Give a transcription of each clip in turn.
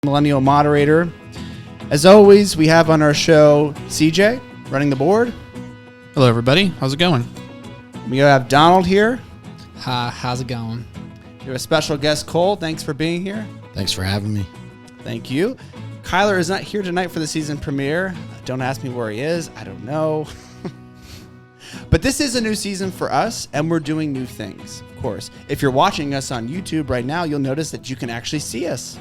Millennial moderator. As always, we have on our show CJ running the board. Hello, everybody. How's it going? We have Donald here. Hi, how's it going? We have a special guest, Cole. Thanks for being here. Thanks for having me. Thank you. Kyler is not here tonight for the season premiere. Don't ask me where he is. I don't know. But this is a new season for us, and we're doing new things, of course. If you're watching us on YouTube right now, you'll notice that you can actually see us.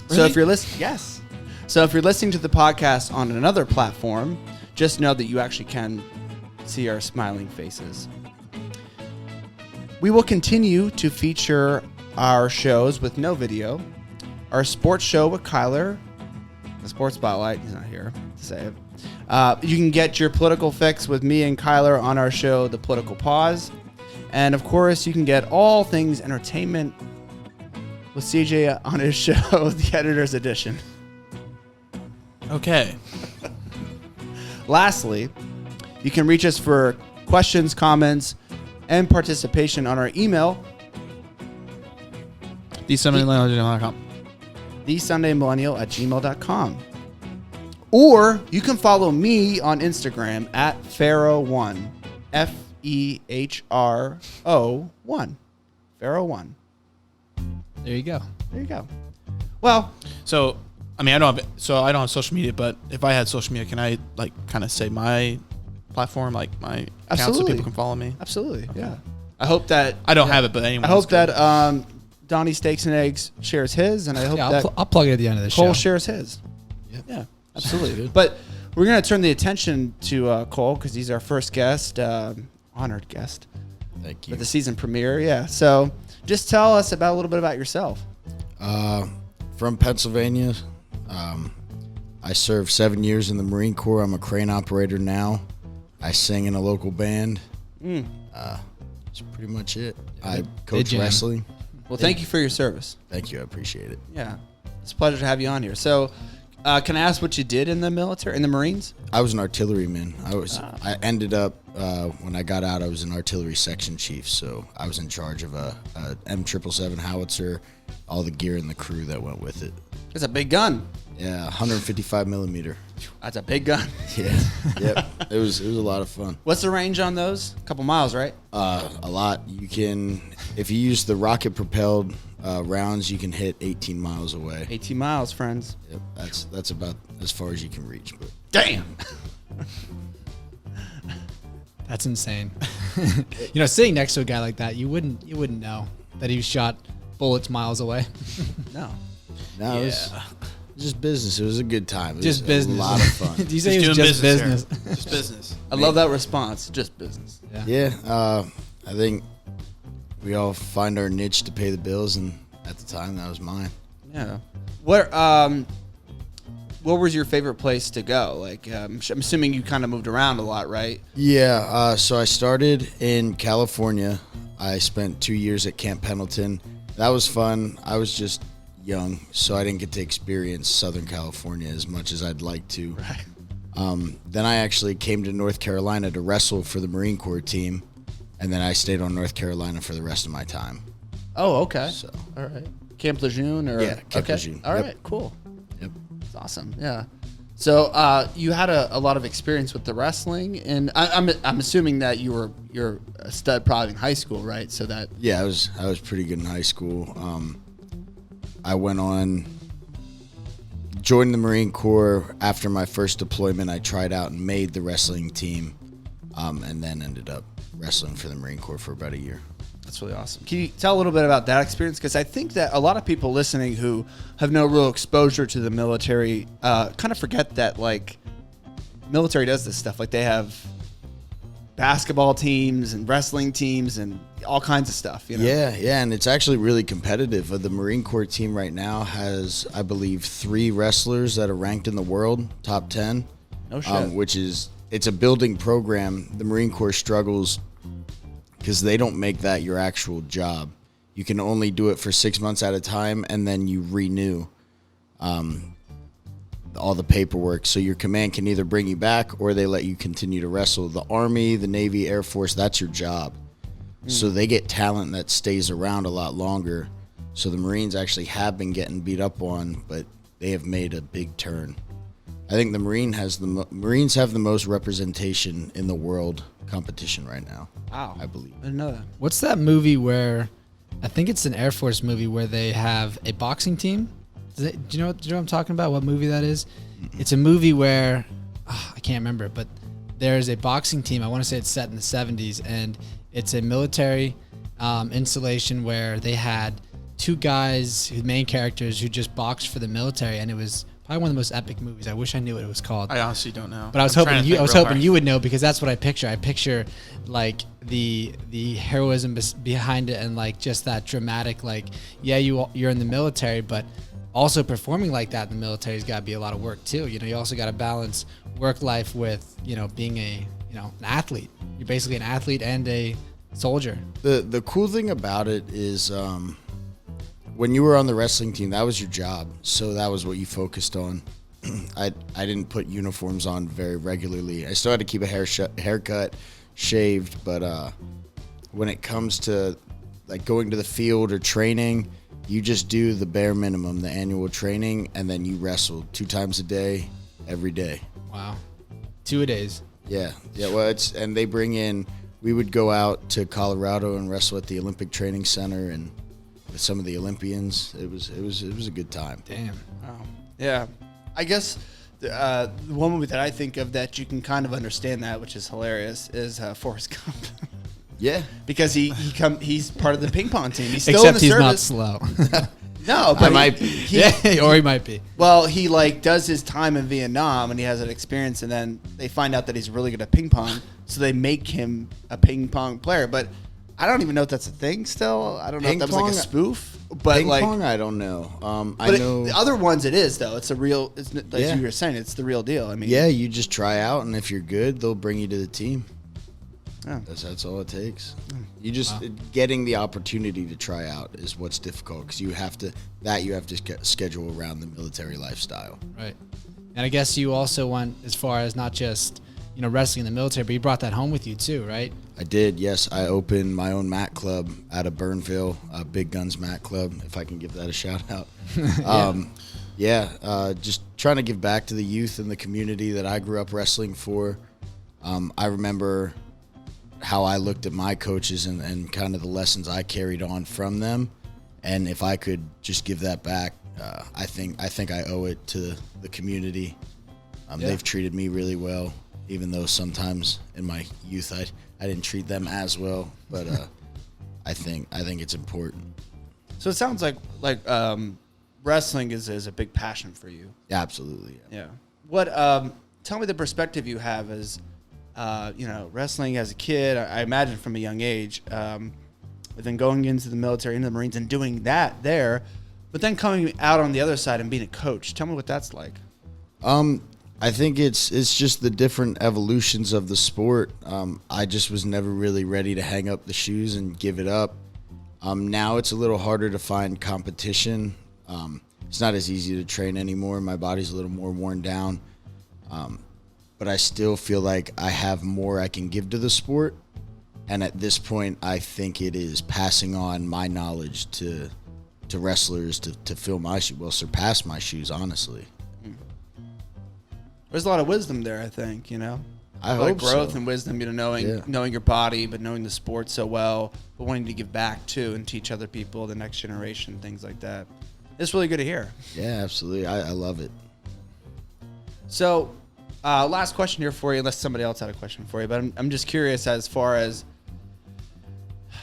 Really? So if you're listening, yes. So if you're listening to the podcast on another platform, just know that you actually can see our smiling faces. We will continue to feature our shows with no video. Our sports show with Kyler, the Sports Spotlight, he's not here to say it. You can get your political fix with me and Kyler on our show, The Political Pause. And of course, you can get all things entertainment with CJ on his show, The Editor's Edition. Okay. Lastly, you can reach us for questions, comments, and participation on our email, TheSundayMillennial.com. TheSundayMillennial@gmail.com. Or you can follow me on Instagram at Pharaoh1. FEHRO1. Pharaoh1. There you go. There you go. Well, So, I don't have social media, but if I had social media, can I kind of say my platform, my account, so Absolutely. people can follow me? absolutely. Yeah. I hope that I don't have it, but anyone. I hope that Donnie Steaks and Eggs shares his, and I hope Yeah, that I'll plug it at the end of the Cole show. shares his. Yep. Yeah, absolutely. But we're going to turn the attention to Cole because he's our first guest, honored guest Thank you. for the season premiere. Yeah. So just tell us a little bit about yourself. From Pennsylvania. I served 7 years in the Marine Corps. I'm a crane operator now. I sing in a local band. That's pretty much it. I coach jam. wrestling. Well, thank you for your service. Thank you. I appreciate it. Yeah. It's a pleasure to have you on here. So can I ask what you did in the military, in the Marines? I was an artilleryman. I ended up, when I got out, I was an artillery section chief. So I was in charge of a M777 howitzer, all the gear and the crew that went with it. It's a big gun. Yeah, 155 millimeter. That's a big gun. Yeah, yep. It was a lot of fun. What's the range on those? A couple miles, right? A lot. You can, if you use the rocket propelled rounds, you can hit 18 miles away. 18 miles, friends. Yep, that's about as far as you can reach. But Damn. That's insane. Sitting next to a guy like that, you wouldn't know that he was shot bullets miles away. No. no, it was just business. It was a good time. It Just was business. A lot of fun. Did you say it was doing just business business? here. Just business. I love that response. Just business. Yeah, I think we all find our niche to pay the bills, and at the time, that was mine. Yeah. What was your favorite place to go? I'm assuming you kind of moved around a lot, right? Yeah, so I started in California. I spent 2 years at Camp Pendleton. That was fun. I was just young, so I didn't get to experience Southern California as much as I'd like to. Right. Then I actually came to North Carolina to wrestle for the Marine Corps team, and then I stayed on North Carolina for the rest of my time. Oh, okay. So, All right. Camp Lejeune or Yeah, Camp okay. Lejeune. All Yep. right, cool. yep. That's awesome. Yeah. So you had a lot of experience with the wrestling, and I'm assuming that you're a stud probably in high school, right? So that Yeah, I was pretty good in high school. I went on, joined the Marine Corps. After my first deployment, I tried out and made the wrestling team, and then ended up wrestling for the Marine Corps for about a year. That's really awesome. Can you tell a little bit about that experience? Because I think that a lot of people listening who have no real exposure to the military kind of forget that, military does this stuff. They have basketball teams and wrestling teams and all kinds of stuff. Yeah, and it's actually really competitive. The Marine Corps team right now has, I believe, 3 wrestlers that are ranked in the world, top 10. No shit. It's a building program. The Marine Corps struggles because they don't make that your actual job. You can only do it for 6 months at a time, and then you renew all the paperwork. So your command can either bring you back or they let you continue to wrestle. The Army, the Navy, Air Force, that's your job. So they get talent that stays around a lot longer. So the Marines actually have been getting beat up on, but they have made a big turn. I think the Marines have the most representation in the world competition right now. Wow. I believe. I didn't know that. What's that movie where, I think it's an Air Force movie where they have a boxing team? Do you know what I'm talking about? What movie that is? It's a movie where, I can't remember, but there's a boxing team. I want to say it's set in the 70s, and it's a military installation where they had two guys, who main characters, who just boxed for the military, and it was probably one of the most epic movies. I wish I knew what it was called. I honestly don't know. But I was hoping you would know, because that's what I picture. I picture like the heroism behind it, and like just that dramatic, like, yeah, you're in the military, but also performing like that in the military has got to be a lot of work too. You also got to balance work life with being an athlete. You're basically an athlete and a soldier. The cool thing about it is when you were on the wrestling team, that was your job, so that was what you focused on. I didn't put uniforms on very regularly. I still had to keep a haircut, shaved, but when it comes to like going to the field or training, you just do the bare minimum, the annual training, and then you wrestle 2 times a day, every day. Wow, 2 days. Yeah. Well, and they bring in. We would go out to Colorado and wrestle at the Olympic Training Center and with some of the Olympians. It was a good time. Damn. Wow. Yeah. I guess the one movie that I think of that you can kind of understand that, which is hilarious, is Forrest Gump. Yeah. Because he's part of the ping pong team. He's still Except in the he's service. not slow. No, but I might be. Or he might be. Well, he like does his time in Vietnam and he has an experience, and then they find out that he's really good at ping pong, so they make him a ping pong player. But I don't even know if that's a thing still. I don't know if that was like a spoof. But Ping like, pong, I don't know. I but know the other ones it is though. It's a real. It's like Yeah. you were saying. It's the real deal. I mean, Yeah, you just try out, and if you're good, they'll bring you to the team. Yeah. That's all it takes. You just getting the opportunity to try out is what's difficult, because you have to schedule around the military lifestyle. Right. And I guess you also went as far as not just wrestling in the military, but you brought that home with you too, right? I did, yes. I opened my own mat club out of Burnville, Big Guns Mat Club, if I can give that a shout out. Just trying to give back to the youth in the community that I grew up wrestling for. I remember how I looked at my coaches and kind of the lessons I carried on from them. And if I could just give that back, I think I owe it to the community. They've treated me really well, even though sometimes in my youth I didn't treat them as well. But I think it's important. So it sounds like wrestling is a big passion for you. Yeah, absolutely. Yeah. What? Tell me the perspective you have as, wrestling as a kid. I imagine from a young age, but then going into the military, into the Marines, and doing that there, but then coming out on the other side and being a coach. Tell me what that's like. I think it's just the different evolutions of the sport. I just was never really ready to hang up the shoes and give it up. Now it's a little harder to find competition. It's not as easy to train anymore. My body's a little more worn down. But I still feel like I have more I can give to the sport. And at this point, I think it is passing on my knowledge to wrestlers to fill my shoes, surpass my shoes, honestly. There's a lot of wisdom there, I think, I like hope growth so. and wisdom, knowing your body, but knowing the sport so well, but wanting to give back too and teach other people, the next generation, things like that. It's really good to hear. Yeah, absolutely. I love it. So, last question here for you, unless somebody else had a question for you, but I'm just curious as far as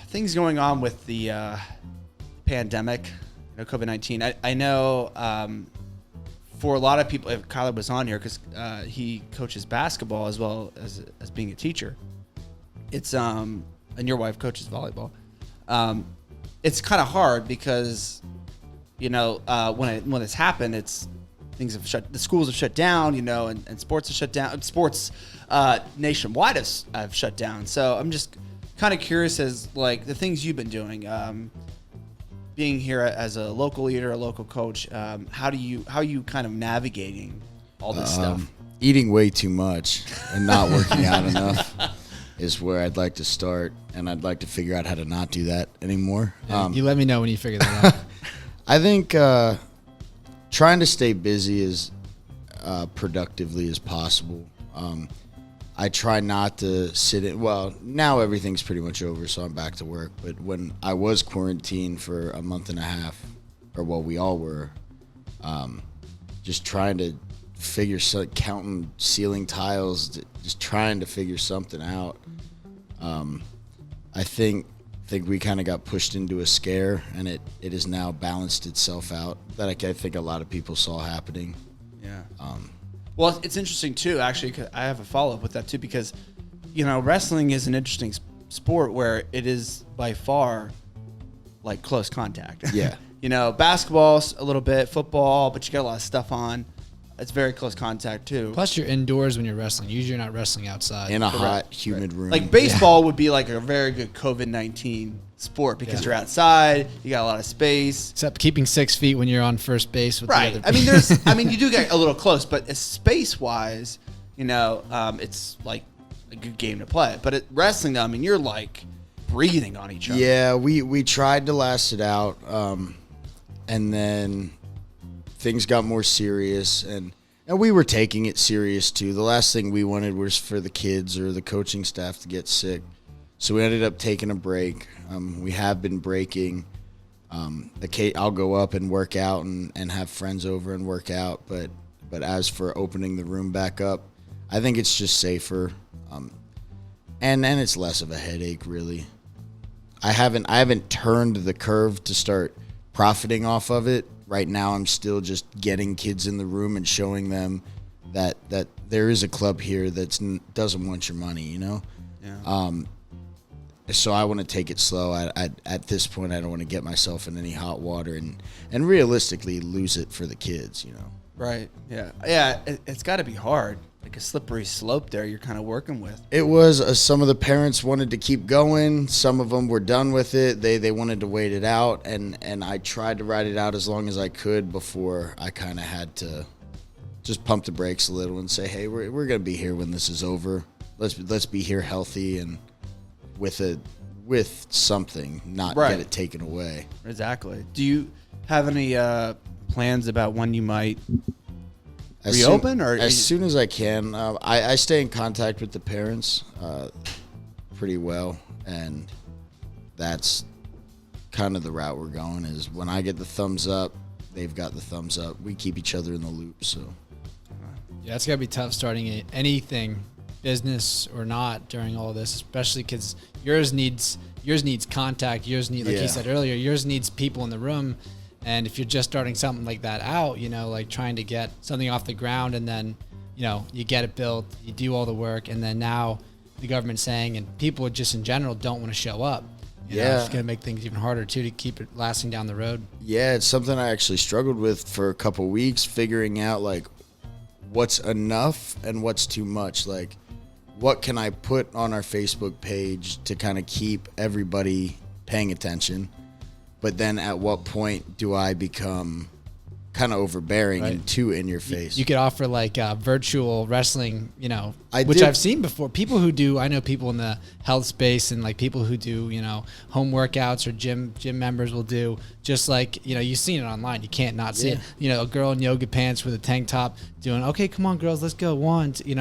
things going on with the pandemic, COVID-19. I know for a lot of people, if Kyler was on here, because he coaches basketball as well as being a teacher. It's and your wife coaches volleyball. It's kind of hard because when it's happened, things have shut. The schools have shut down, and sports have shut down. Sports nationwide have shut down. So I'm just kind of curious as like the things you've been doing. Being here as a local leader, a local coach, how are you kind of navigating all this stuff? Eating way too much and not working out enough is where I'd like to start, and I'd like to figure out how to not do that anymore. You let me know when you figure that I think trying to stay busy as productively as possible. I try not to sit in. Well, now everything's pretty much over, so I'm back to work. But when I was quarantined for a month and a half, or well, we all were, just trying to counting ceiling tiles, just trying to figure something out. I think we kind of got pushed into a scare, and it has now balanced itself out. That I think a lot of people saw happening. Yeah. Well, it's interesting too. Actually, 'cause I have a follow up with that too, because wrestling is an interesting sport where it is by far like close contact. Yeah. Basketball's a little bit, football, but you got a lot of stuff on. It's very close contact too. Plus, you're indoors when you're wrestling. Usually, you're not wrestling outside. In a hot, humid room. Like baseball would be like a very good COVID-19 sport because you're outside, you got a lot of space. Except keeping 6 feet when you're on first base with Right. the other I mean, you do get a little close, but space-wise, it's like a good game to play. But wrestling, though, I mean, you're like breathing on each other. Yeah, we tried to last it out, and then things got more serious, and we were taking it serious too. The last thing we wanted was for the kids or the coaching staff to get sick, so we ended up taking a break. We have been breaking. I'll go up and work out and have friends over and work out, but as for opening the room back up, I think it's just safer, and it's less of a headache really. I haven't turned the curve to start profiting off of it. Right now, I'm still just getting kids in the room and showing them that there is a club here that doesn't want your money, Yeah. So I want to take it slow. At this point, I don't want to get myself in any hot water and realistically lose it for the kids, Right. Yeah. Yeah. It's got to be hard. Like a slippery slope there you're kind of working with. It was. Some of the parents wanted to keep going. Some of them were done with it. They wanted to wait it out, and I tried to ride it out as long as I could before I kind of had to just pump the brakes a little and say, hey, we're going to be here when this is over. Let's be here healthy and with something, not get it taken away. Exactly. Do you have any plans about when you might reopen? As soon as I can. I stay in contact with the parents pretty well, and that's kind of the route we're going. Is when I get the thumbs up, they've got the thumbs up. We keep each other in the loop. So yeah, it's gotta be tough starting anything, business or not, during all this, especially because yours needs contact. Yours need, like you said earlier, yours needs people in the room. And if you're just starting something like that out, like trying to get something off the ground, and then, you get it built, you do all the work, and then now the government's saying, and people just in general don't want to show up. It's going to make things even harder too to keep it lasting down the road. Yeah, it's something I actually struggled with for a couple weeks, figuring out like what's enough and what's too much. Like, what can I put on our Facebook page to kind of keep everybody paying attention? But then at what point do I become kind of overbearing and too in your face? You could offer like virtual wrestling, which I've seen before. People who do, I know people in the health space and like people who do, home workouts or gym members will do just like, you've seen it online. You can't not see it. A girl in yoga pants with a tank top doing, okay, come on girls, let's go.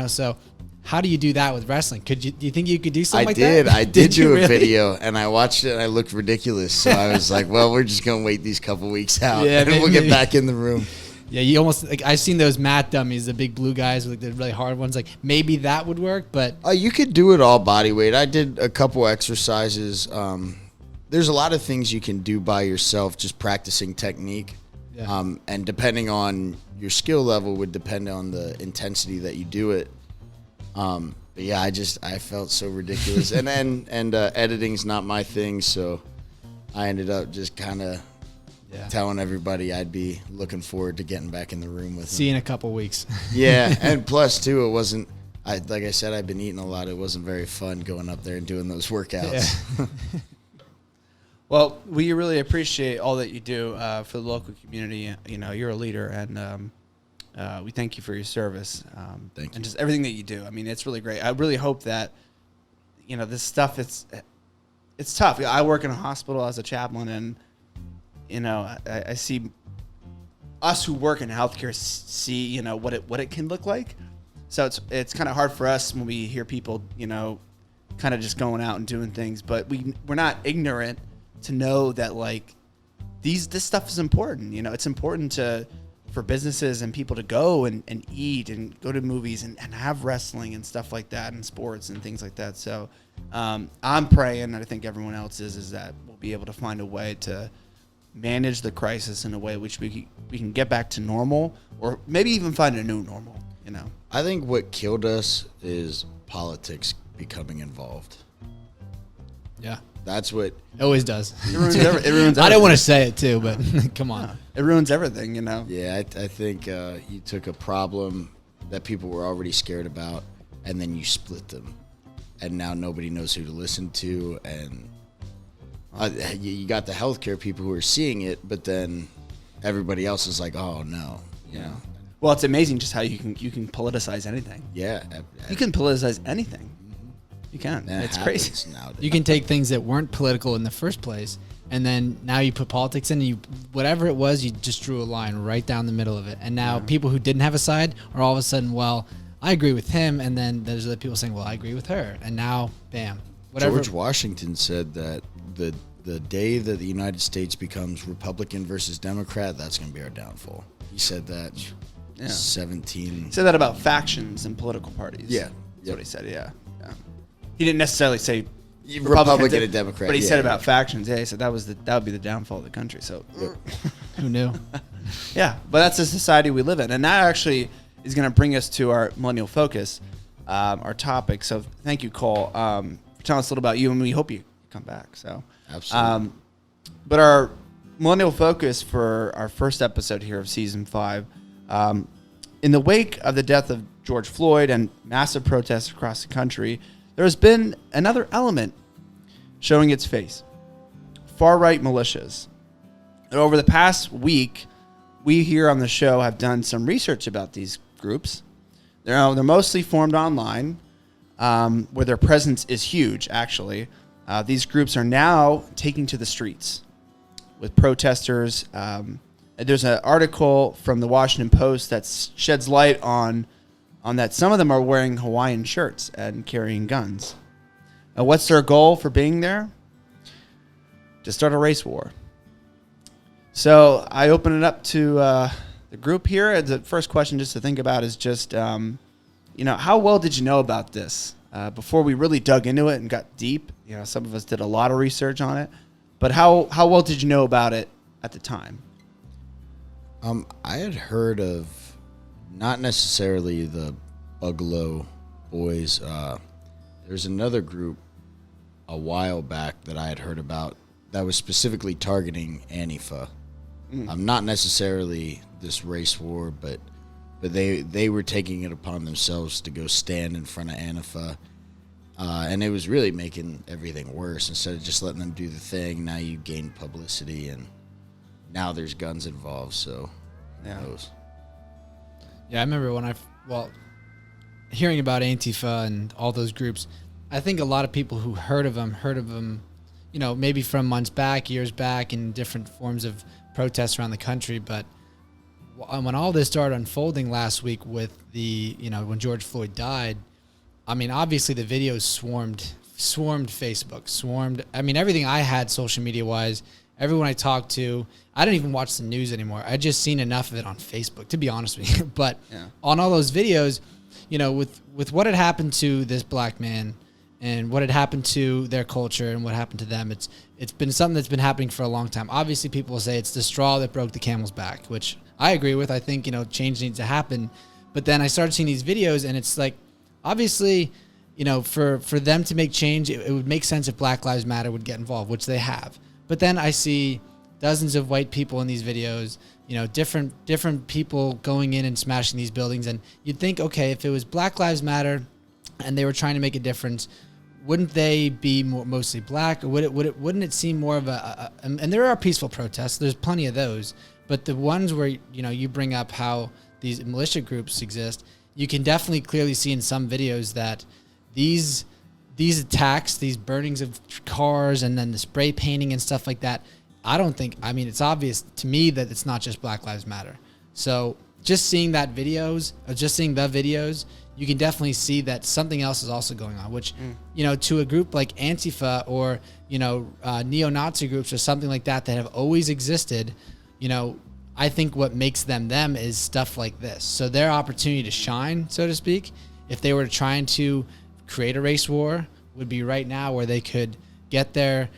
So how do you do that with wrestling? Do you think you could do something like that? I did do a video, and I watched it, and I looked ridiculous. So I was like, well, we're just going to wait these couple weeks out, and we'll get back in the room. Yeah, you almost, like, I've seen those mat dummies, the big blue guys with like the really hard ones. Like, maybe that would work, but... You could do it all body weight. I did a couple exercises. There's a lot of things you can do by yourself, just practicing technique. Yeah. And depending on your skill level would depend on the intensity that you do it. But yeah, I felt so ridiculous, and editing's not my thing, so I ended up just kind of telling everybody I'd be looking forward to getting back in the room with them. See you in a couple weeks. Yeah, and plus too, it wasn't. Like I said, I've been eating a lot. It wasn't very fun going up there and doing those workouts. Yeah. Well, we really appreciate all that you do for the local community. You're a leader, and we thank you for your service. Thank you. And just everything that you do. I mean, it's really great. I really hope that, this stuff, it's tough. I work in a hospital as a chaplain, and I see us who work in healthcare see, what it can look like. So it's kind of hard for us when we hear people, kind of just going out and doing things, but we're not ignorant to know that like this stuff is important. It's important for businesses and people to go and eat and go to movies and have wrestling and stuff like that and sports and things like that. So I'm praying, and I think everyone else is that we'll be able to find a way to manage the crisis in a way which we can get back to normal, or maybe even find a new normal. I think what killed us is politics becoming involved. Yeah. That's what It always does. It ruins everything. I don't want to say it too, but come on. Yeah, it ruins everything, Yeah, I think you took a problem that people were already scared about, and then you split them, and now nobody knows who to listen to, and you got the healthcare people who are seeing it, but then everybody else is like, oh no, Well, it's amazing just how you can politicize anything. Yeah, You can politicize anything. You can. It's crazy. Nowadays. You can take things that weren't political in the first place, and then now you put politics in, and whatever it was, you just drew a line right down the middle of it. And now people who didn't have a side are all of a sudden, well, I agree with him, and then there's other people saying, well, I agree with her. And now, bam. Whatever. George Washington said that the day that the United States becomes Republican versus Democrat, that's going to be our downfall. He said that 17. He said that about factions and political parties. Yeah. That's what he said, yeah. He didn't necessarily say Republican and Democrat. but he said about factions. Yeah, he said that would be the downfall of the country. So, Who knew? yeah, but that's the society we live in, and that actually is going to bring us to our millennial focus, our topic. So, thank you, Cole, for telling us a little about you, and we hope you come back. So, Absolutely. But our millennial focus for our first episode here of season 5, in the wake of the death of George Floyd and massive protests across the country, there has been another element showing its face: far-right militias. And over the past week, we here on the show have done some research about these groups. They're mostly formed online, where their presence is huge, actually. These groups are now taking to the streets with protesters. There's an article from the Washington Post that sheds light on that some of them are wearing Hawaiian shirts and carrying guns. What's their goal for being there? To start a race war. So I open it up to the group here. The first question just to think about is just, how well did you know about this? Before we really dug into it and got deep, some of us did a lot of research on it. But how well did you know about it at the time? I had heard of not necessarily the Bugalo boys. There's another group a while back that I had heard about that was specifically targeting Antifa. Not necessarily this race war, but they were taking it upon themselves to go stand in front of Antifa. And it was really making everything worse. Instead of just letting them do the thing, now you gain publicity, and now there's guns involved, so who knows? Yeah, I remember when hearing about Antifa and all those groups, I think a lot of people who heard of them, maybe from months back, years back, in different forms of protests around the country. But when all this started unfolding last week with when George Floyd died, I mean, obviously the videos swarmed Facebook, everything I had social media wise, everyone I talked to, I didn't even watch the news anymore. I just seen enough of it on Facebook, to be honest with you. But on all those videos, with what had happened to this black man and what had happened to their culture and what happened to them, it's been something that's been happening for a long time. Obviously, people will say it's the straw that broke the camel's back, which I agree with. I think, change needs to happen. But then I started seeing these videos, and it's like, obviously, for them to make change, it would make sense if Black Lives Matter would get involved, which they have. But then I see dozens of white people in these videos, different people going in and smashing these buildings. And you'd think, okay, if it was Black Lives Matter and they were trying to make a difference, wouldn't they be mostly black? Or wouldn't it seem more of and there are peaceful protests. There's plenty of those. But the ones where, you bring up how these militia groups exist, you can definitely clearly see in some videos that these attacks, these burnings of cars, and then the spray painting and stuff like that, I don't think, I mean, it's obvious to me that it's not just Black Lives Matter. So just seeing the videos, you can definitely see that something else is also going on, which, to a group like Antifa or, neo-Nazi groups or something like that have always existed, I think what makes them is stuff like this. So their opportunity to shine, so to speak, if they were trying to create a race war, would be right now where they could get their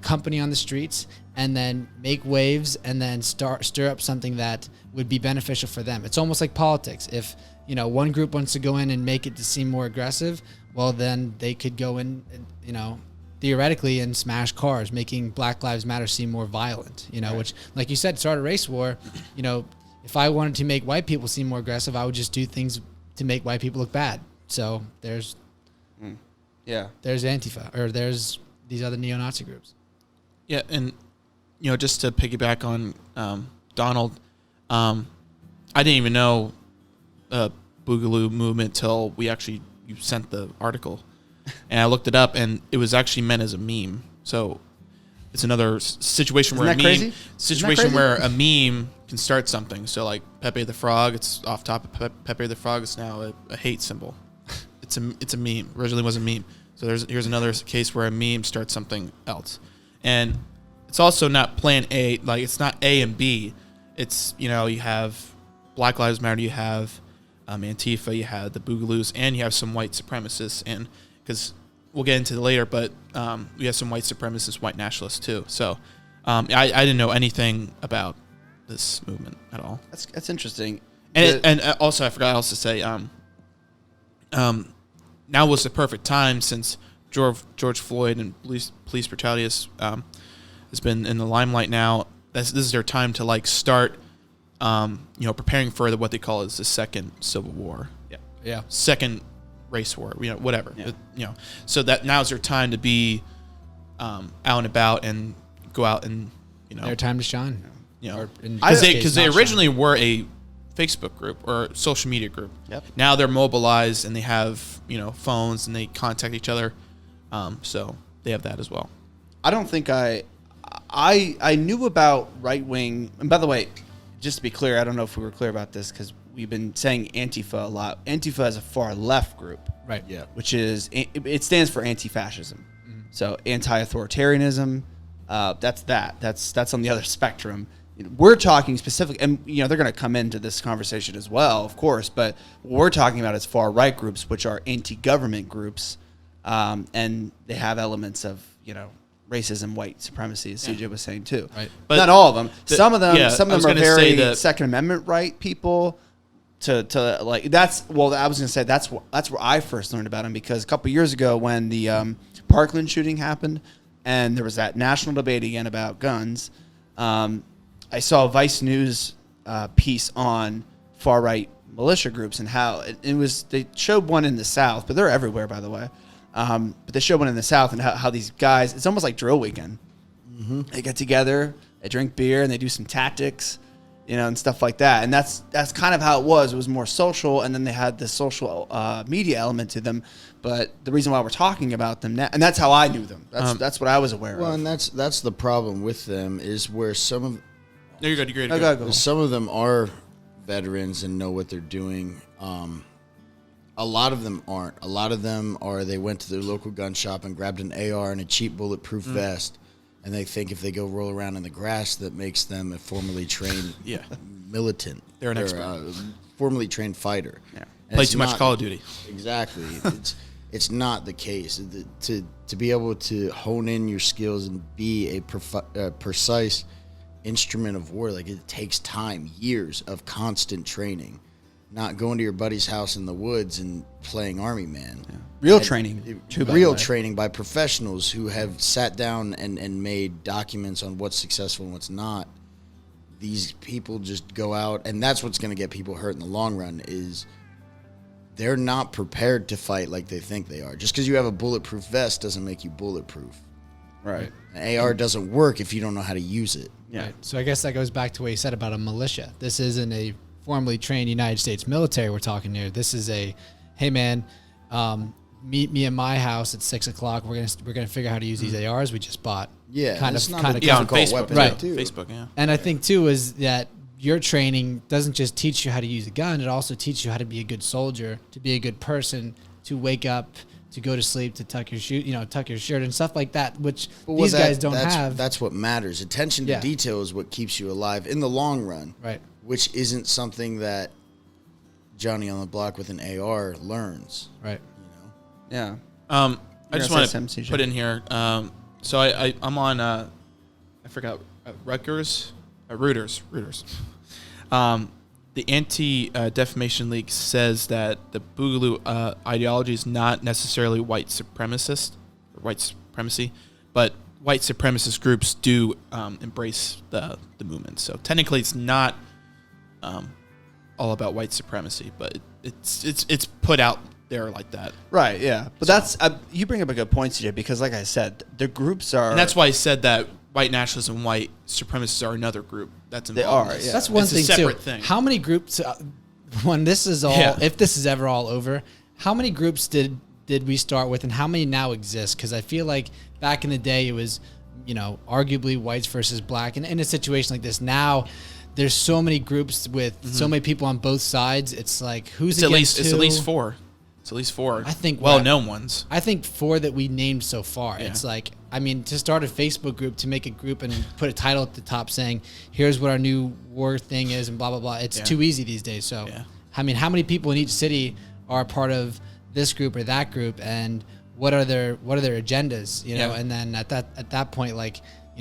company on the streets and then make waves and then stir up something that would be beneficial for them. It's almost like politics. If, one group wants to go in and make it to seem more aggressive, well, then they could go in, theoretically, and smash cars, making Black Lives Matter seem more violent, right. Which, like you said, start a race war. If I wanted to make white people seem more aggressive, I would just do things to make white people look bad. So there's Antifa, or there's these other neo-Nazi groups. Yeah, and just to piggyback on Donald, I didn't even know Boogaloo movement till you sent the article, and I looked it up, and it was actually meant as a meme. So it's another situation where where a meme can start something. So like Pepe the Frog, it's off top of Pepe the Frog. It's now a hate symbol. It's a meme. Originally was a meme. So here's another case where a meme starts something else, and it's also not plan A. Like it's not A and B. It's you have Black Lives Matter, you have Antifa, you have the Boogaloos, and you have some white supremacists. And because we'll get into it later, but we have some white supremacists, white nationalists too. So I didn't know anything about this movement at all. That's interesting. And also I forgot else to say. Now was the perfect time since George Floyd and police brutality has been in the limelight now. This is their time to start, preparing for what they call is the second Civil War. Yeah. Second race war. Whatever. Yeah. So that now's their time to be out and about and go out and their time to shine. Because they originally were a Facebook group or social media group. Yep. Now they're mobilized and they have phones and they contact each other, so they have that as well. I don't think I knew about right wing. And by the way, just to be clear, I don't know if we were clear about this because we've been saying Antifa a lot. Antifa is a far left group, right? Yeah, which is it stands for anti-fascism, so anti-authoritarianism. That's on the other spectrum. We're talking specific, and they're going to come into this conversation as well, of course. But what we're talking about is far right groups, which are anti-government groups, and they have elements of racism, white supremacy, as CJ was saying too. Right. But not all of them. Some of them are very Second Amendment right people. To like that's well, I was going to say that's where I first learned about them because a couple of years ago when the Parkland shooting happened, and there was that national debate again about guns. I saw a Vice News piece on far-right militia groups and how it was. They showed one in the South, but they're everywhere, by the way. But they showed one in the South and how these guys, it's almost like drill weekend. Mm-hmm. They get together, they drink beer, and they do some tactics, and stuff like that. And that's kind of how it was. It was more social, and then they had the social media element to them. But the reason why we're talking about them now, and that's how I knew them. That's what I was aware of. Well, and that's the problem with them is where some of... No, you're good. You're great. Go. Some of them are veterans and know what they're doing. A lot of them aren't. A lot of them they went to their local gun shop and grabbed an AR and a cheap bulletproof vest, and they think if they go roll around in the grass, that makes them a formerly trained militant. They're an expert. Formerly trained fighter. Yeah. Play too much Call of Duty. Exactly. It's not the case. To be able to hone in your skills and be a precise instrument of war, it takes time, years of constant training, not going to your buddy's house in the woods and playing army man. Real training by professionals who have sat down and made documents on what's successful and what's not. These people just go out, and that's what's going to get people hurt in the long run is they're not prepared to fight like they think they are. Just because you have a bulletproof vest doesn't make you bulletproof. Right. An AR doesn't work if you don't know how to use it. Yeah. Right. So I guess that goes back to what you said about a militia. This isn't a formally trained United States military we're talking here. This is hey man, meet me at my house at 6:00. We're gonna figure out how to use these ARs we just bought. Yeah, kind it's of not kind a of on difficult Facebook, weapon right? to do. Facebook, yeah. And I think too is that your training doesn't just teach you how to use a gun; it also teaches you how to be a good soldier, to be a good person, to wake up, to go to sleep, to tuck your shirt and stuff like that, which these guys don't have. That's what matters. Attention to detail is what keeps you alive in the long run. Right. Which isn't something that Johnny on the block with an AR learns. Right. You know? Yeah. I just want to put in here. So I'm on. I forgot Reuters. The Anti-Defamation League says that the Boogaloo ideology is not necessarily white supremacist or white supremacy, but white supremacist groups do embrace the movement. So technically, it's not all about white supremacy, but it's put out there like that. Right, yeah. But that's you bring up a good point, CJ, because like I said, the groups are... And that's why I said that white nationalists and white supremacists are another group that's involved. They are, yeah. That's one It's thing a separate too. thing. How many groups, when this is all, if this is ever all over, how many groups did we start with, and how many now exist? Because I feel like back in the day it was, arguably whites versus black, and in a situation like this now, there's so many groups with so many people on both sides. It's like who's against who? It's at least four. It's at least four. I think well-known ones. I think 4 that we named so far. Yeah. It's like, to start a Facebook group, to make a group and put a title at the top saying, here's what our new war thing is and blah, blah, blah. It's too easy these days. So, how many people in each city are a part of this group or that group, and what are their agendas, And then at that point,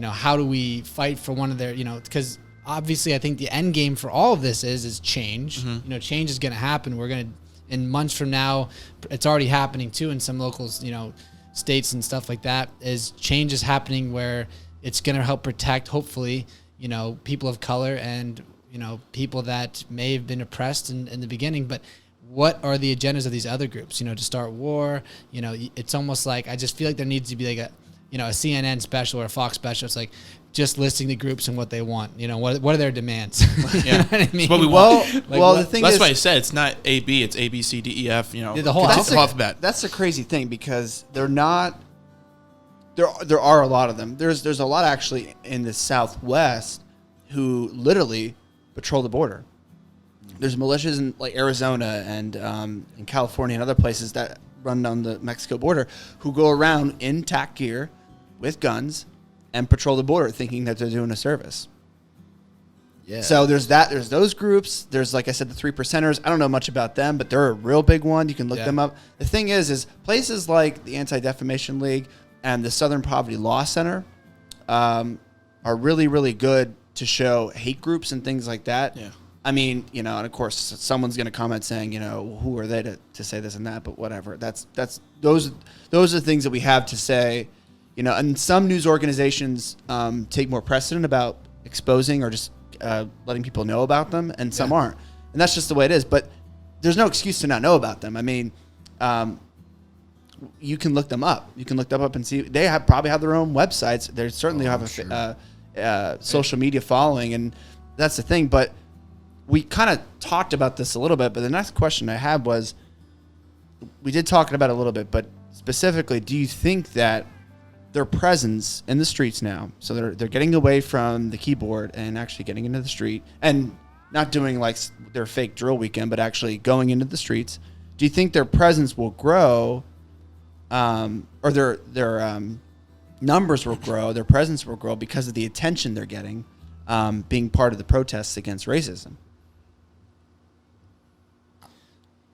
how do we fight for one of their, because obviously I think the end game for all of this is change. Change is going to happen. We're going to, in months from now, it's already happening too in some locals, states and stuff like that, is change is happening where it's going to help protect, hopefully, people of color and, people that may have been oppressed in the beginning. But what are the agendas of these other groups, to start war? It's almost like, I just feel like there needs to be like a CNN special or a Fox special. It's like just listing the groups and what they want. What are their demands? Yeah, You know what I mean? what we want. The thing that's is, why I said it's not A B. It's A B C D E F. The whole alphabet. That's the crazy thing, because they're not. There are a lot of them. There's a lot actually in the Southwest who literally patrol the border. There's militias in like Arizona and in California and other places that run down the Mexico border who go around in TAC gear with guns and patrol the border thinking that they're doing a service. Yeah. So there's those groups. There's, like I said, the 3%ers. I don't know much about them, but they're a real big one. You can look them up. The thing is places like the Anti-Defamation League and the Southern Poverty Law Center are really, really good to show hate groups and things like that. Yeah. And of course someone's going to comment saying, who are they to say this and that, but whatever. Those are the things that we have to say, and some news organizations take more precedent about exposing or just letting people know about them, and some aren't. And that's just the way it is. But there's no excuse to not know about them. You can look them up. You can look them up and see. They probably have their own websites. They certainly have a social media following, and that's the thing. But we kind of talked about this a little bit, but the next question I had was, we did talk about it a little bit, but specifically, do you think that their presence in the streets now, so they're getting away from the keyboard and actually getting into the street and not doing like their fake drill weekend, but actually going into the streets, do you think their presence will grow, or their numbers will grow, their presence will grow because of the attention they're getting, being part of the protests against racism?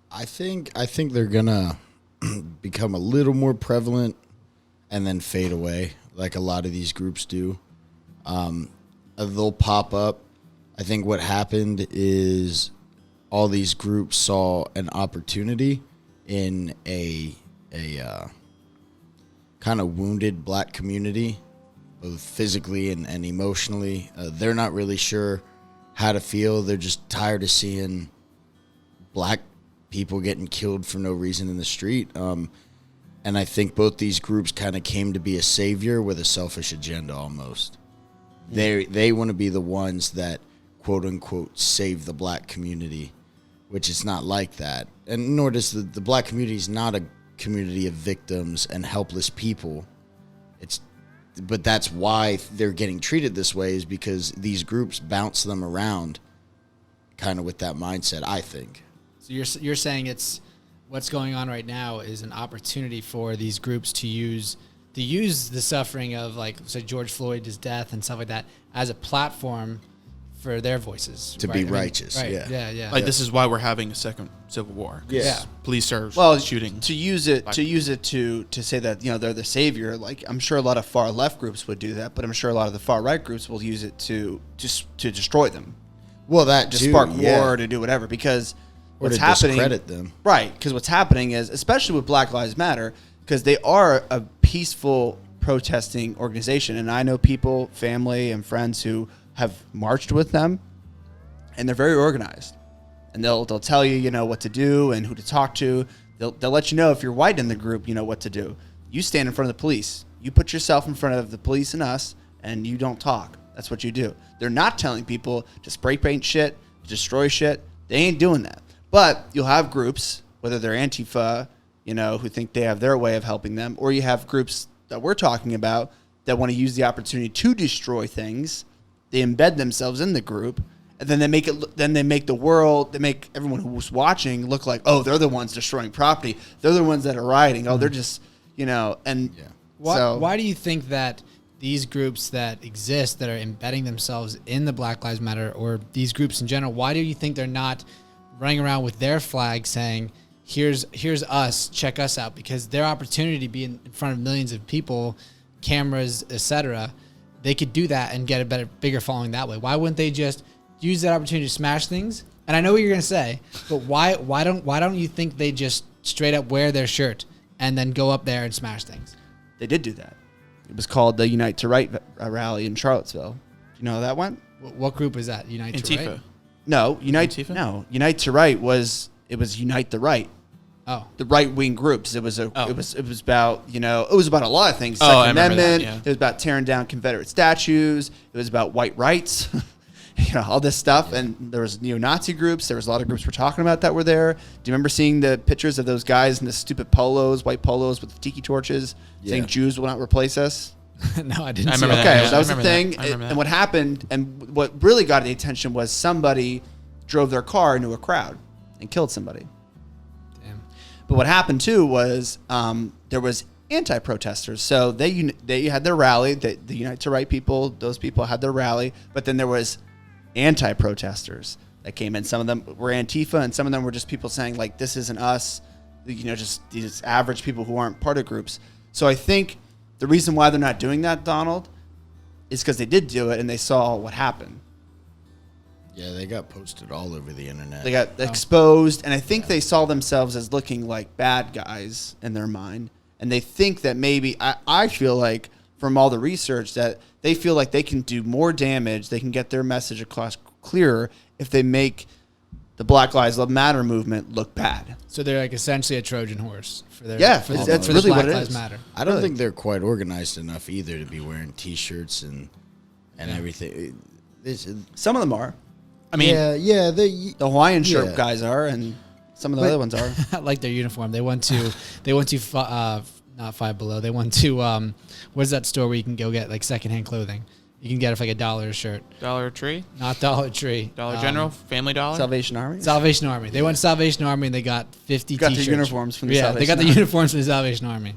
I think they're gonna become a little more prevalent and then fade away, like a lot of these groups do. They'll pop up. I think what happened is all these groups saw an opportunity in a kind of wounded black community, both physically and emotionally. They're not really sure how to feel. They're just tired of seeing black people getting killed for no reason in the street. And I think both these groups kind of came to be a savior with a selfish agenda almost. They want to be the ones that, quote unquote, save the black community, which is not like that. And nor does the black community is not a community of victims and helpless people. But that's why they're getting treated this way, is because these groups bounce them around kind of with that mindset, I think. So you're saying it's what's going on right now is an opportunity for these groups to use the suffering of, like, so George Floyd's death and stuff like that as a platform for their voices To be righteous, right. yeah. Yeah. Like, this is why we're having a second civil war. 'Cause Yeah. police are shooting. to use it to say that, you know, they're the savior. Like, I'm sure a lot of far left groups would do that, but I'm sure a lot of the far right groups will use it to destroy them, Well, that to too, spark yeah. war, to do whatever. Because Or what's to happening, discredit them. right? Because what's happening is, especially with Black Lives Matter, because they are a peaceful protesting organization, and I know people, family, and friends who have marched with them. And they're very organized, and they'll tell you, you know, what to do and who to talk to. They'll let you know if you're white in the group, you know what to do. You stand in front of the police. You put yourself in front of the police and us, and you don't talk. That's what you do. They're not telling people to spray paint shit, to destroy shit. They ain't doing that. But you'll have groups, whether they're Antifa, you know, who think they have their way of helping them, or you have groups that we're talking about that want to use the opportunity to destroy things. They embed themselves in the group. And then they make it. Then they make the world. They make everyone who's watching look like, oh, they're the ones destroying property. They're the ones that are rioting. Oh, they're just, you know. And Why do you think that these groups that exist that are embedding themselves in the Black Lives Matter, or these groups in general, why do you think they're not running around with their flag saying, "Here's us, check us out"? Because their opportunity to be in front of millions of people, cameras, etc., they could do that and get a bigger following that way. Why wouldn't they just use that opportunity to smash things? And I know what you're going to say, but why don't you think they just straight up wear their shirt and then go up there and smash things? they did do that. It was called the Unite to Right rally in Charlottesville. Do you know how that went? What group is that? Unite to Antifa. Right? No, Unite. Antifa? No, Unite to Right was Unite the Right. Oh, The right wing groups. It was Oh. it was about, you know, it was about a lot of things. Oh, Second I remember that, Amendment. yeah. It was about tearing down Confederate statues. It was about white rights. You know, all this stuff. And there was neo-Nazi groups. There was a lot of groups we're talking about that were there. Do you remember seeing the pictures of those guys in the stupid polos, white polos with the tiki torches, saying Jews will not replace us? no, I didn't. I see remember that. Okay, yeah, so that was I the remember thing. that. I remember that. And what happened, and what really got the attention was somebody drove their car into a crowd and killed somebody. Damn. But what happened too was there was anti-protesters. So they had their rally. The Unite to Right people, those people had their rally. But then there was anti-protesters that came in. Some of them were Antifa, and some of them were just people saying, like, this isn't us. You know, just these average people who aren't part of groups. So I think the reason why they're not doing that, Donald, is because they did do it and they saw what happened. Yeah, they got posted all over the internet. They got exposed, and I think they saw themselves as looking like bad guys in their mind. And they think that maybe, I feel like from all the research, that they feel like they can do more damage, they can get their message across clearer if they make the Black Lives Matter movement look bad. So they're like essentially a Trojan horse for their Yeah, for that's for really Black what it Lives is. Matter. I don't Really? think they're quite organized enough either to be wearing T-shirts and everything. Some of them are. I mean, yeah, The Hawaiian shirt Yeah. guys are, and some of the But- other ones are. I like their uniform. They went to not Five Below. They went to where's that store where you can go get like secondhand clothing? You can get it for like $1 a shirt. Dollar Tree, Not Dollar Tree. Dollar General, Family Dollar. Salvation Army. Salvation Army. They went to Salvation Army and they got 50 Got their t-shirts. uniforms from the they Salvation got the Army. uniforms from the Salvation Army.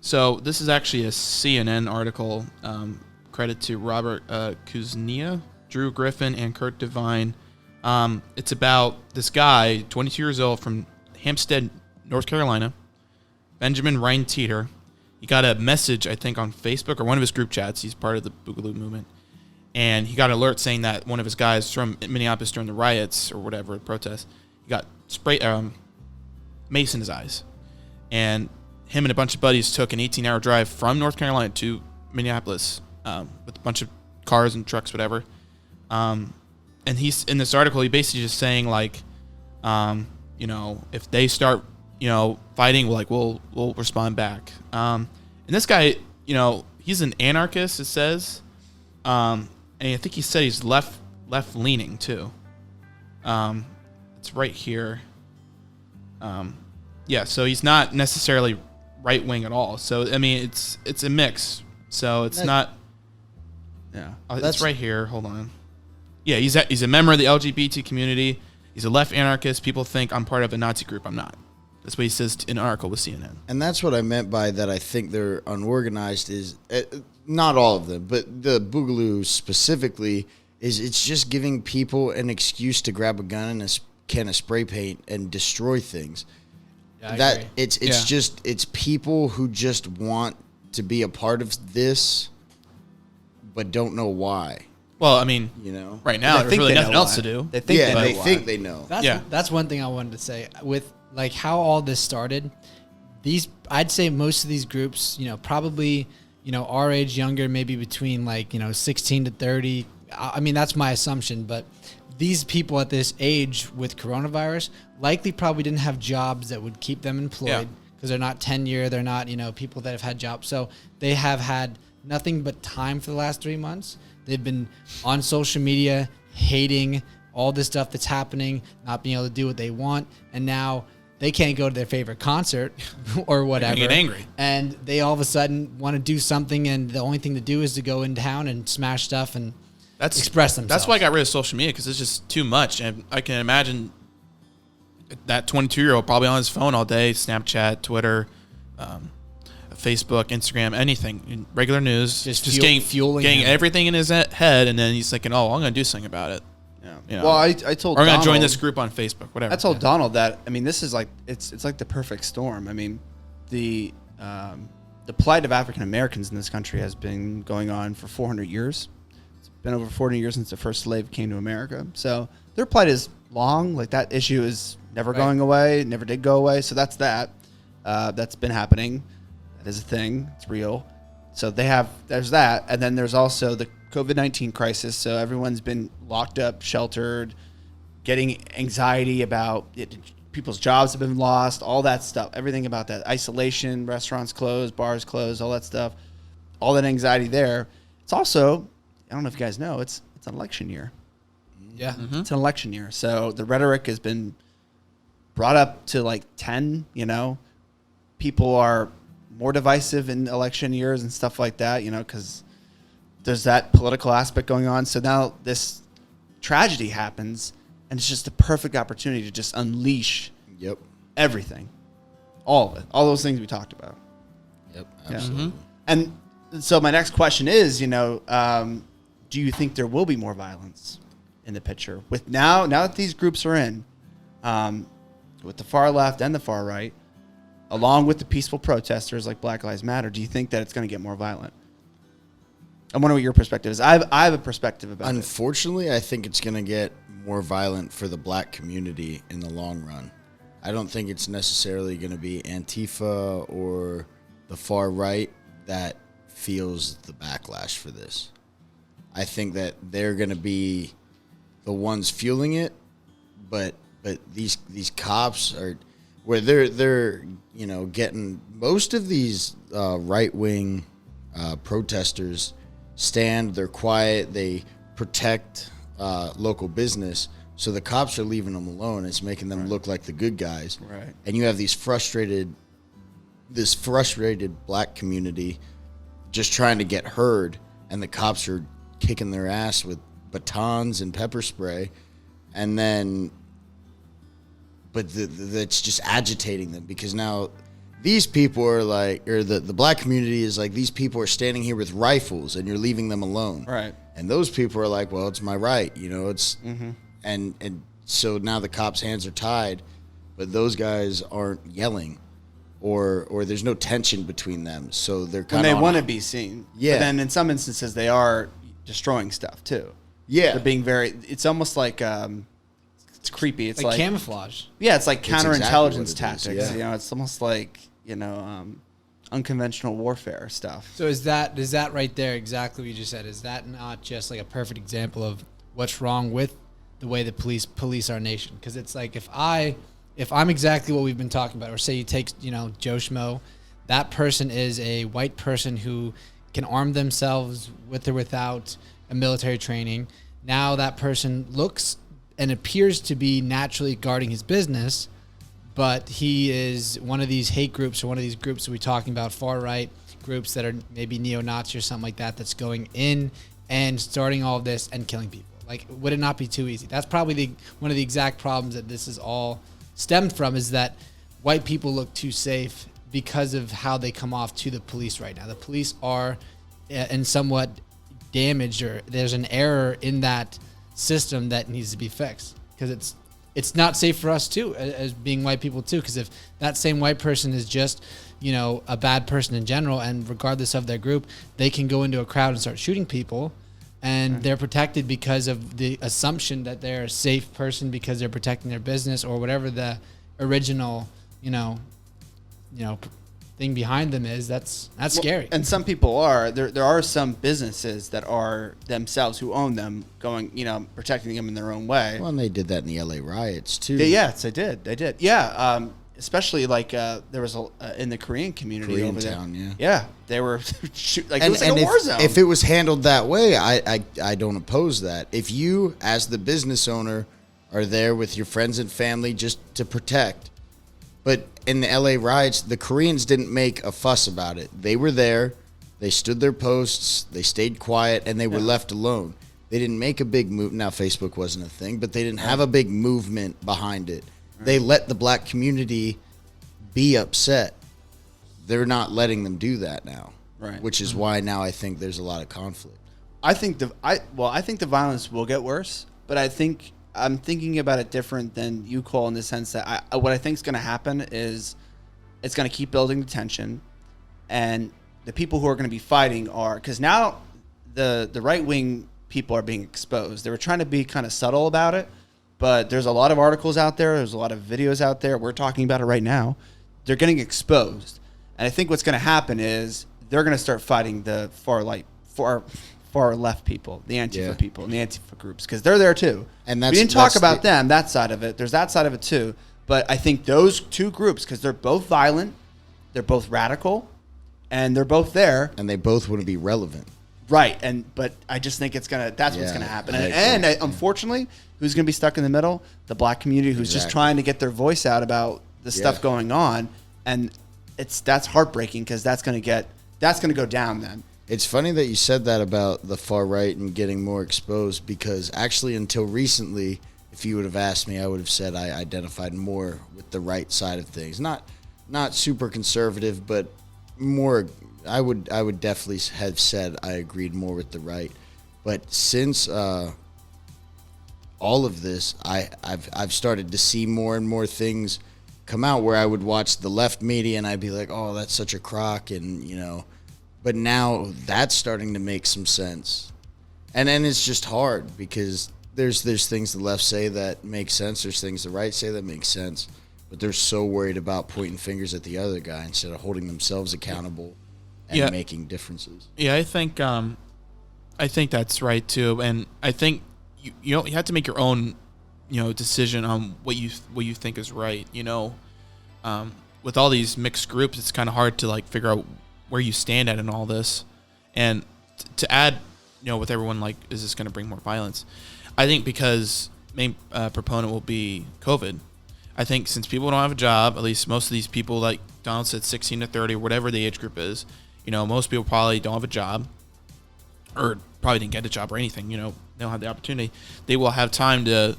So this is actually a CNN article. Credit to Robert Kuznia, Drew Griffin, and Kurt Devine. It's about this guy, 22 years old, from Hampstead, North Carolina, Benjamin Ryan Teeter. He got a message, I think, on Facebook or one of his group chats. He's part of the Boogaloo movement. And he got an alert saying that one of his guys from Minneapolis during the riots or whatever, protests, he got mace in his eyes. And him and a bunch of buddies took an 18-hour drive from North Carolina to Minneapolis with a bunch of cars and trucks, whatever. And he's in this article, he basically just saying, like, you know, if they start, you know, fighting, we'll respond back. And this guy, you know, he's an anarchist, it says. And I think he said he's left leaning too. It's right here. Yeah, so he's not necessarily right wing at all. So I mean, it's a mix. So it's not. Yeah, It's right here. Hold on. Yeah, he's a member of the LGBT community. He's a left anarchist. People think I'm part of a Nazi group. I'm not. That's what he says in an article with CNN. And that's what I meant by that. I think they're unorganized. Is not all of them, but the Boogaloo specifically is. It's just giving people an excuse to grab a gun and a can of spray paint and destroy things. Yeah, I that agree. it's people who just want to be a part of this, but don't know why. Well, I mean, right now there's really nothing else to do. They think they think they know. That's one thing I wanted to say with like how all this started. I'd say most of these groups, probably, our age, younger, maybe between 16 to 30. I mean, that's my assumption, but these people at this age with coronavirus likely probably didn't have jobs that would keep them employed because they're not tenure. They're not, people that have had jobs. So they have had nothing but time for the last 3 months. They've been on social media hating all this stuff that's happening, not being able to do what they want. And now they can't go to their favorite concert or whatever. They get angry. And they all of a sudden want to do something. And the only thing to do is to go in town and smash stuff and express themselves. That's why I got rid of social media, because it's just too much. And I can imagine that 22-year-old probably on his phone all day, Snapchat, Twitter, Facebook, Instagram, anything, regular news, just fueling getting him. everything in his head, and then he's thinking, "Oh, I'm going to do something about it." Yeah. Well, I told. Or I'm going Donald, to join this group on Facebook, whatever. I told Donald that. I mean, this is like it's like the perfect storm. I mean, the plight of African Americans in this country has been going on for 400 years. It's been over 400 years since the first slave came to America. So their plight is long. Like, that issue is never going away. It never did go away. So that's that. That's been happening. That is a thing. It's real. So there's that. And then there's also the COVID-19 crisis. So everyone's been locked up, sheltered, getting anxiety about it. People's jobs have been lost, all that stuff, everything about that. Isolation, restaurants closed, bars closed, all that stuff, all that anxiety there. It's also, I don't know if you guys know, it's an election year. Yeah. Mm-hmm. It's an election year. So the rhetoric has been brought up to like 10, People are more divisive in election years and stuff like that, because there's that political aspect going on. So now this tragedy happens, and it's just the perfect opportunity to just unleash everything. All of it. All those things we talked about. Yep, absolutely. Mm-hmm. And so my next question is, do you think there will be more violence in the picture? With now that these groups are in, with the far left and the far right, along with the peaceful protesters like Black Lives Matter, do you think that it's going to get more violent? I wonder what your perspective is. I have a perspective about it. Unfortunately, I think it's going to get more violent for the black community in the long run. I don't think it's necessarily going to be Antifa or the far right that feels the backlash for this. I think that they're going to be the ones fueling it, but these cops are where they're getting most of these right-wing protesters stand, they're quiet, they protect local business, so the cops are leaving them alone. It's making them look like the good guys. Right. And you have this frustrated black community just trying to get heard, and the cops are kicking their ass with batons and pepper spray, and then that's just agitating them, because now these people are like, or the black community is like, these people are standing here with rifles and you're leaving them alone. Right. And those people are like, well, it's my right, it's, and so now the cops' hands are tied, but those guys aren't yelling, or there's no tension between them. So they're kind of, when they want to be seen. Yeah. But then in some instances they are destroying stuff too. Yeah. They're being it's almost like, it's creepy. It's like camouflage. Yeah, it's like counterintelligence exactly what it is, tactics. yeah. It's almost like unconventional warfare stuff. So is that right there exactly what you just said? Is that not just like a perfect example of what's wrong with the way the police our nation? Because it's like if I'm exactly what we've been talking about, or say you take Joe Schmo, that person is a white person who can arm themselves with or without a military training. Now that person looks and appears to be naturally guarding his business, but he is one of these hate groups or one of these groups that we're talking about, far right groups that are maybe neo-Nazi or something like that, that's going in and starting all of this and killing people. Like, would it not be too easy? That's probably one of the exact problems that this is all stemmed from, is that white people look too safe because of how they come off to the police right now. The police are in somewhat damaged, or there's an error in that system that needs to be fixed, because it's not safe for us too, as being white people too, because if that same white person is just, you know, a bad person in general, and regardless of their group, they can go into a crowd and start shooting people, and they're protected because of the assumption that they're a safe person because they're protecting their business or whatever the original, you know, thing behind them is. That's scary. And some people are there are some businesses that are themselves, who own them, going, you know, protecting them in their own way. Well, and they did that in the LA riots too. Yes, they did. Yeah. Especially like there was in the Korean community Korean over town, there. yeah. Yeah, they were like, it was like a war zone. If it was handled that way, I don't oppose that. If you, as the business owner, are there with your friends and family just to protect, but in the LA riots, the Koreans didn't make a fuss about it. They were there, they stood their posts, they stayed quiet, and they were left alone. They didn't make a big move. Now, Facebook wasn't a thing, but they didn't have a big movement behind it. They let the black community be upset. They're not letting them do that now, right? Which is why now I think there's a lot of conflict. I think the violence will get worse, but I'm thinking about it different than you, Cole, in the sense that what I think is going to happen is it's going to keep building the tension, and the people who are going to be fighting are, because now the right wing people are being exposed. They were trying to be kind of subtle about it. But there's a lot of articles out there. There's a lot of videos out there. We're talking about it right now. They're getting exposed. And I think what's going to happen is they're going to start fighting the far left people, the Antifa people, and the Antifa groups, because they're there too. And we didn't talk about them, that side of it. There's that side of it too. But I think those two groups, because they're both violent, they're both radical, and they're both there. And they both want to be relevant. Right, but I just think that's what's gonna happen, and unfortunately, who's gonna be stuck in the middle? The black community, who's just trying to get their voice out about the stuff going on, and that's heartbreaking, because that's gonna go down then. It's funny that you said that about the far right and getting more exposed, because actually until recently, if you would have asked me, I would have said I identified more with the right side of things, not super conservative, but more. I would definitely have said I agreed more with the right, but since all of this, I've started to see more and more things come out where I would watch the left media and I'd be like, oh, that's such a crock, and you know, but now that's starting to make some sense, and then it's just hard because there's things the left say that make sense, there's things the right say that make sense, but they're so worried about pointing fingers at the other guy instead of holding themselves accountable. And making differences. Yeah, I think that's right too, and I think you have to make your own, decision on what you think is right. With all these mixed groups, it's kind of hard to like figure out where you stand at in all this, and to add, with everyone like, is this going to bring more violence? I think because main proponent will be COVID. I think since people don't have a job, at least most of these people, like Donald said, 16 to 30, or whatever the age group is. Most people probably don't have a job, or probably didn't get a job or anything. They don't have the opportunity. They will have time to,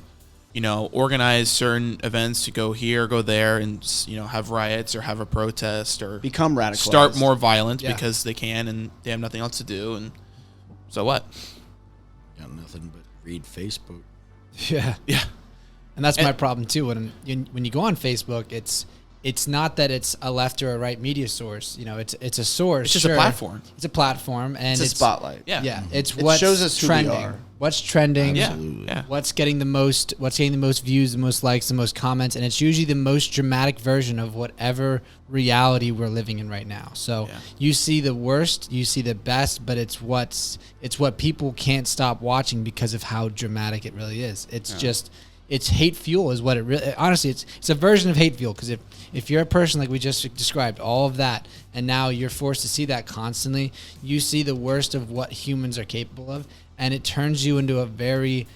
organize certain events to go here, go there, and have riots or have a protest or become radicalized, start more violence because they can and they have nothing else to do. And so what? Got nothing but read Facebook. Yeah. And that's my problem too. When you go on Facebook, it's not that it's a left or a right media source. It's a source. It's just a platform. It's a platform, and it's a spotlight. Yeah. It's it what shows us trending. Who we are. What's trending? Yeah. What's getting the most views, the most likes, the most comments, and it's usually the most dramatic version of whatever reality we're living in right now. So you see the worst, you see the best, but it's what people can't stop watching because of how dramatic it really is. It's hate fuel is what it really, honestly, it's a version of hate fuel, because if you're a person like we just described, all of that, and now you're forced to see that constantly, you see the worst of what humans are capable of, and it turns you into a very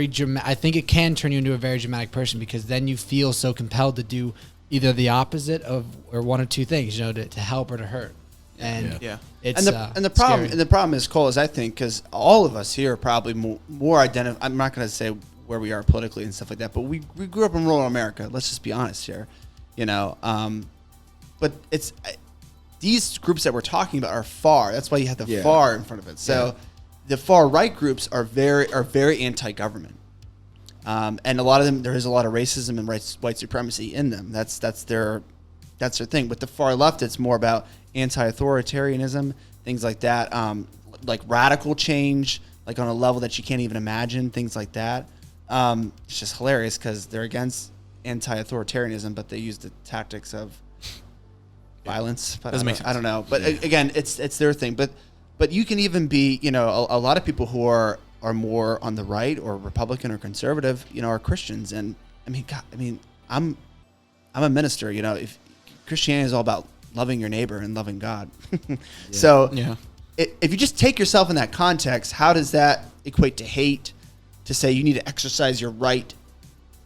dramatic, I think it can turn you into a very dramatic person, because then you feel so compelled to do either the opposite of or one or two things, to help or to hurt. And Yeah. it's And the problem scary. and the problem is, Cole, is I think because all of us here are probably more identified. I'm not going to say where we are politically and stuff like that, but we grew up in rural America. Let's just be honest here, But it's these groups that we're talking about are far. That's why you have the far in front of it. So the far right groups are very anti-government, and a lot of them, there is a lot of racism and white supremacy in them. That's their thing. With the far left, it's more about anti-authoritarianism, things like that, like radical change, like on a level that you can't even imagine, things like that. It's just hilarious because they're against anti-authoritarianism, but they use the tactics of violence. But Doesn't make sense. I don't know. But again, it's their thing. But you can even be, a lot of people who are more on the right or Republican or conservative, are Christians. And I'm a minister. If Christianity is all about loving your neighbor and loving God. So if you just take yourself in that context, how does that equate to hate? To say you need to exercise your right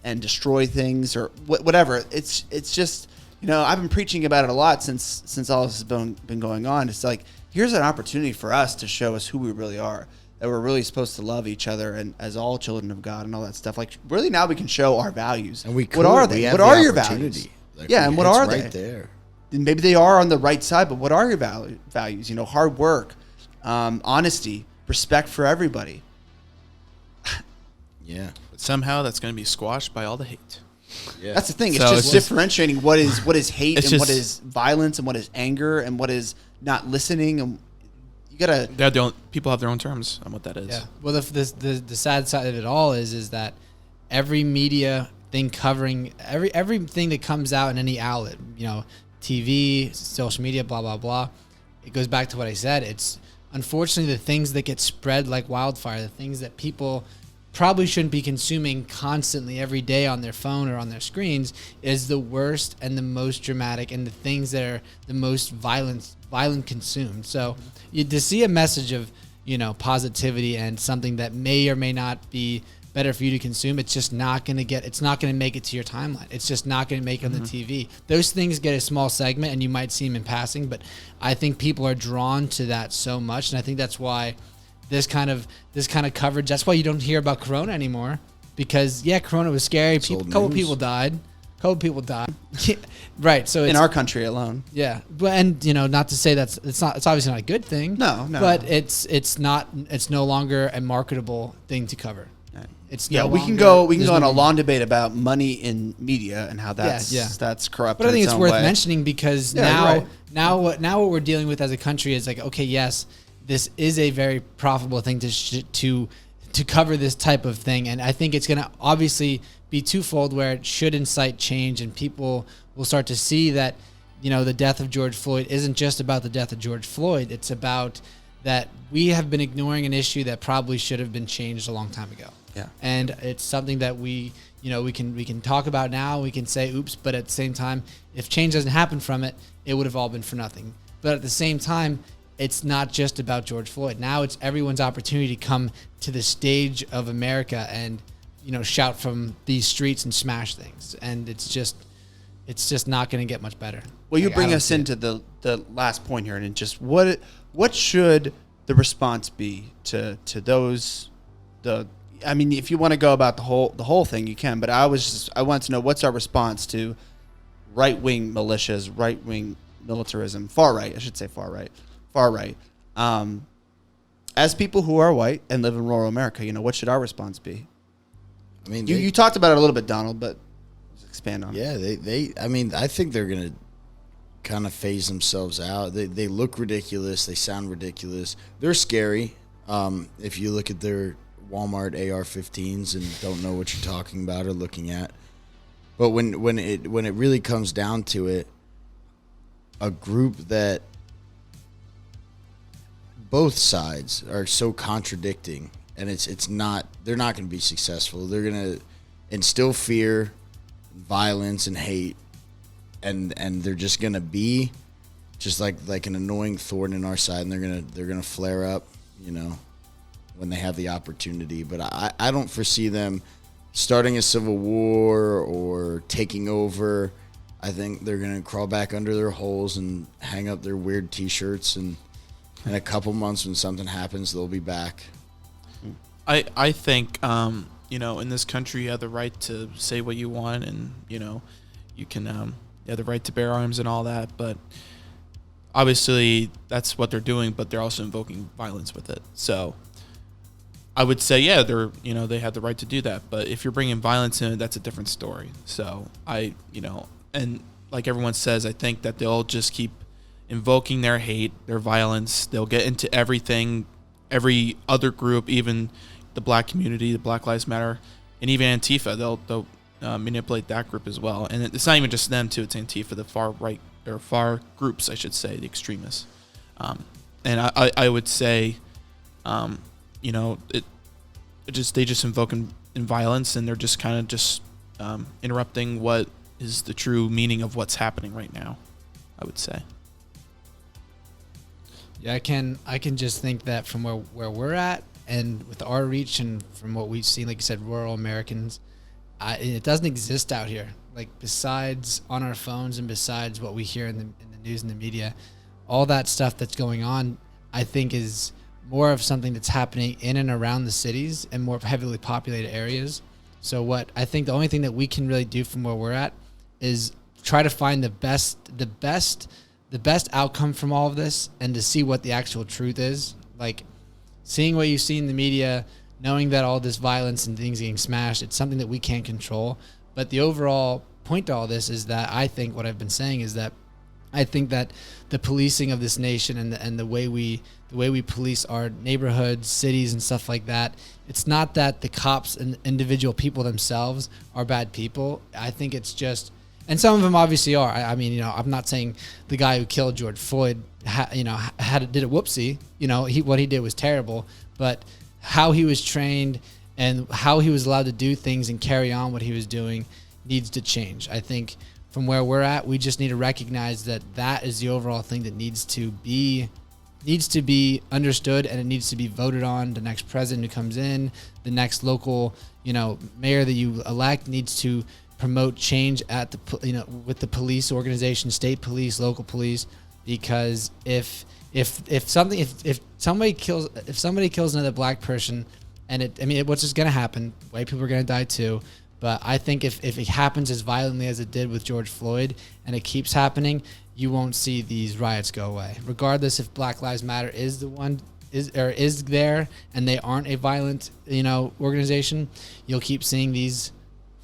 and destroy things or whatever. It's just, I've been preaching about it a lot since all this has been going on. It's like, here's an opportunity for us to show us who we really are, that we're really supposed to love each other and as all children of God and all that stuff. Like, really now we can show our values. And what are they? What are your values? And what are they? Right there. And maybe they are on the right side, but what are your values? Hard work, honesty, respect for everybody. Yeah. But somehow that's going to be squashed by all the hate. Yeah. That's the thing. It's So just it's differentiating what is hate it's and what just- is violence and what is anger and what is not listening. And you gotta. People have their own terms on what that is. Yeah. Well, the sad side of it all is that every media thing covering everything that comes out in any outlet, TV, social media, blah blah blah, it goes back to what I said. It's unfortunately the things that get spread like wildfire, the things that people probably shouldn't be consuming constantly every day on their phone or on their screens is the worst and the most dramatic and the things that are the most violent consumed. So to see a message of, positivity and something that may or may not be better for you to consume, it's just not going to make it to your timeline. It's just not going to make it on the TV. Those things get a small segment and you might see them in passing, but I think people are drawn to that so much. And I think that's why this kind of coverage, that's why you don't hear about Corona anymore, because Corona was scary. A couple people died. Right. So In our country alone. yeah, but not to say it's obviously not a good thing. No. But it's no longer a marketable thing to cover. It's no We can longer- go on a long debate about money in media and how that's corrupt. But I think in it's own worth way. mentioning because Yeah, now what we're dealing with as a country is like, okay, yes, this is a very profitable thing to cover this type of thing, and I think it's going to obviously be twofold, where it should incite change, and people will start to see that the death of George Floyd isn't just about the death of George Floyd. It's about that we have been ignoring an issue that probably should have been changed a long time ago. Yeah. And it's something that we can talk about now. We can say, oops, but at the same time, if change doesn't happen from it, it would have all been for nothing. But at the same time, it's not just about George Floyd. Now it's everyone's opportunity to come to the stage of America and, shout from these streets and smash things. And it's just not going to get much better. Well, you Like, I bring don't us see it. into the last point here, and just what should the response be to those if you want to go about the whole thing, you can. But I want to know, what's our response to right-wing militias, right-wing militarism, far right. As people who are white and live in rural America, what should our response be? I mean, You talked about it a little bit, Donald, but let's expand on it. Yeah, I think they're going to kind of phase themselves out. They look ridiculous. They sound ridiculous. They're scary. If you look at their Walmart AR-15s and don't know what you're talking about or looking at. But when it really comes down to it, a group that both sides are so contradicting, and they're not going to be successful. They're going to instill fear, violence, and hate, and they're just going to be just like an annoying thorn in our side, and they're gonna flare up, when they have the opportunity. But I don't foresee them starting a civil war or taking over. I think they're going to crawl back under their holes and hang up their weird T-shirts, and in a couple months when something happens, they'll be back. I think, in this country, you have the right to say what you want, and, you can, you have the right to bear arms and all that, but obviously that's what they're doing, but they're also invoking violence with it. So I would say, yeah, they have the right to do that, but if you're bringing violence in, that's a different story. So and like everyone says, I think that they'll just keep invoking their hate, their violence. They'll get into everything, every other group, even the black community, the Black Lives Matter, and even Antifa. They'll manipulate that group as well. And it's not even just them too. It's Antifa, the far right, or far groups, I should say, the extremists. And I would say, they just invoke in violence, and they're just kind of just interrupting what is the true meaning of what's happening right now, I would say. Yeah, I can just think that from where we're at, and with our reach, and from what we've seen, like you said, rural Americans, it doesn't exist out here. Like, besides on our phones and besides what we hear in the news and the media, all that stuff that's going on, I think is more of something that's happening in and around the cities and more heavily populated areas. So what I think the only thing that we can really do from where we're at is try to find the best outcome from all of this, and to see what the actual truth is. Like, seeing what you see in the media, knowing that all this violence and things getting smashed, it's something that we can't control. But the overall point to all this is that I think what I've been saying is that I think that the policing of this nation and the way we police our neighborhoods, cities, and stuff like that, it's not that the cops and individual people themselves are bad people. I think it's just, and some of them obviously are. I mean, I'm not saying the guy who killed George Floyd, did a whoopsie. What he did was terrible, but how he was trained and how he was allowed to do things and carry on what he was doing needs to change. I think from where we're at, we just need to recognize that is the overall thing that needs to be understood, and it needs to be voted on. The next president who comes in, the next local, mayor that you elect, needs to promote change at with the police organization, state police, local police, because if somebody kills another black person, and what's just gonna happen? White people are gonna die too. But I think if it happens as violently as it did with George Floyd, and it keeps happening, you won't see these riots go away. Regardless if Black Lives Matter is there and they aren't a violent, organization, you'll keep seeing these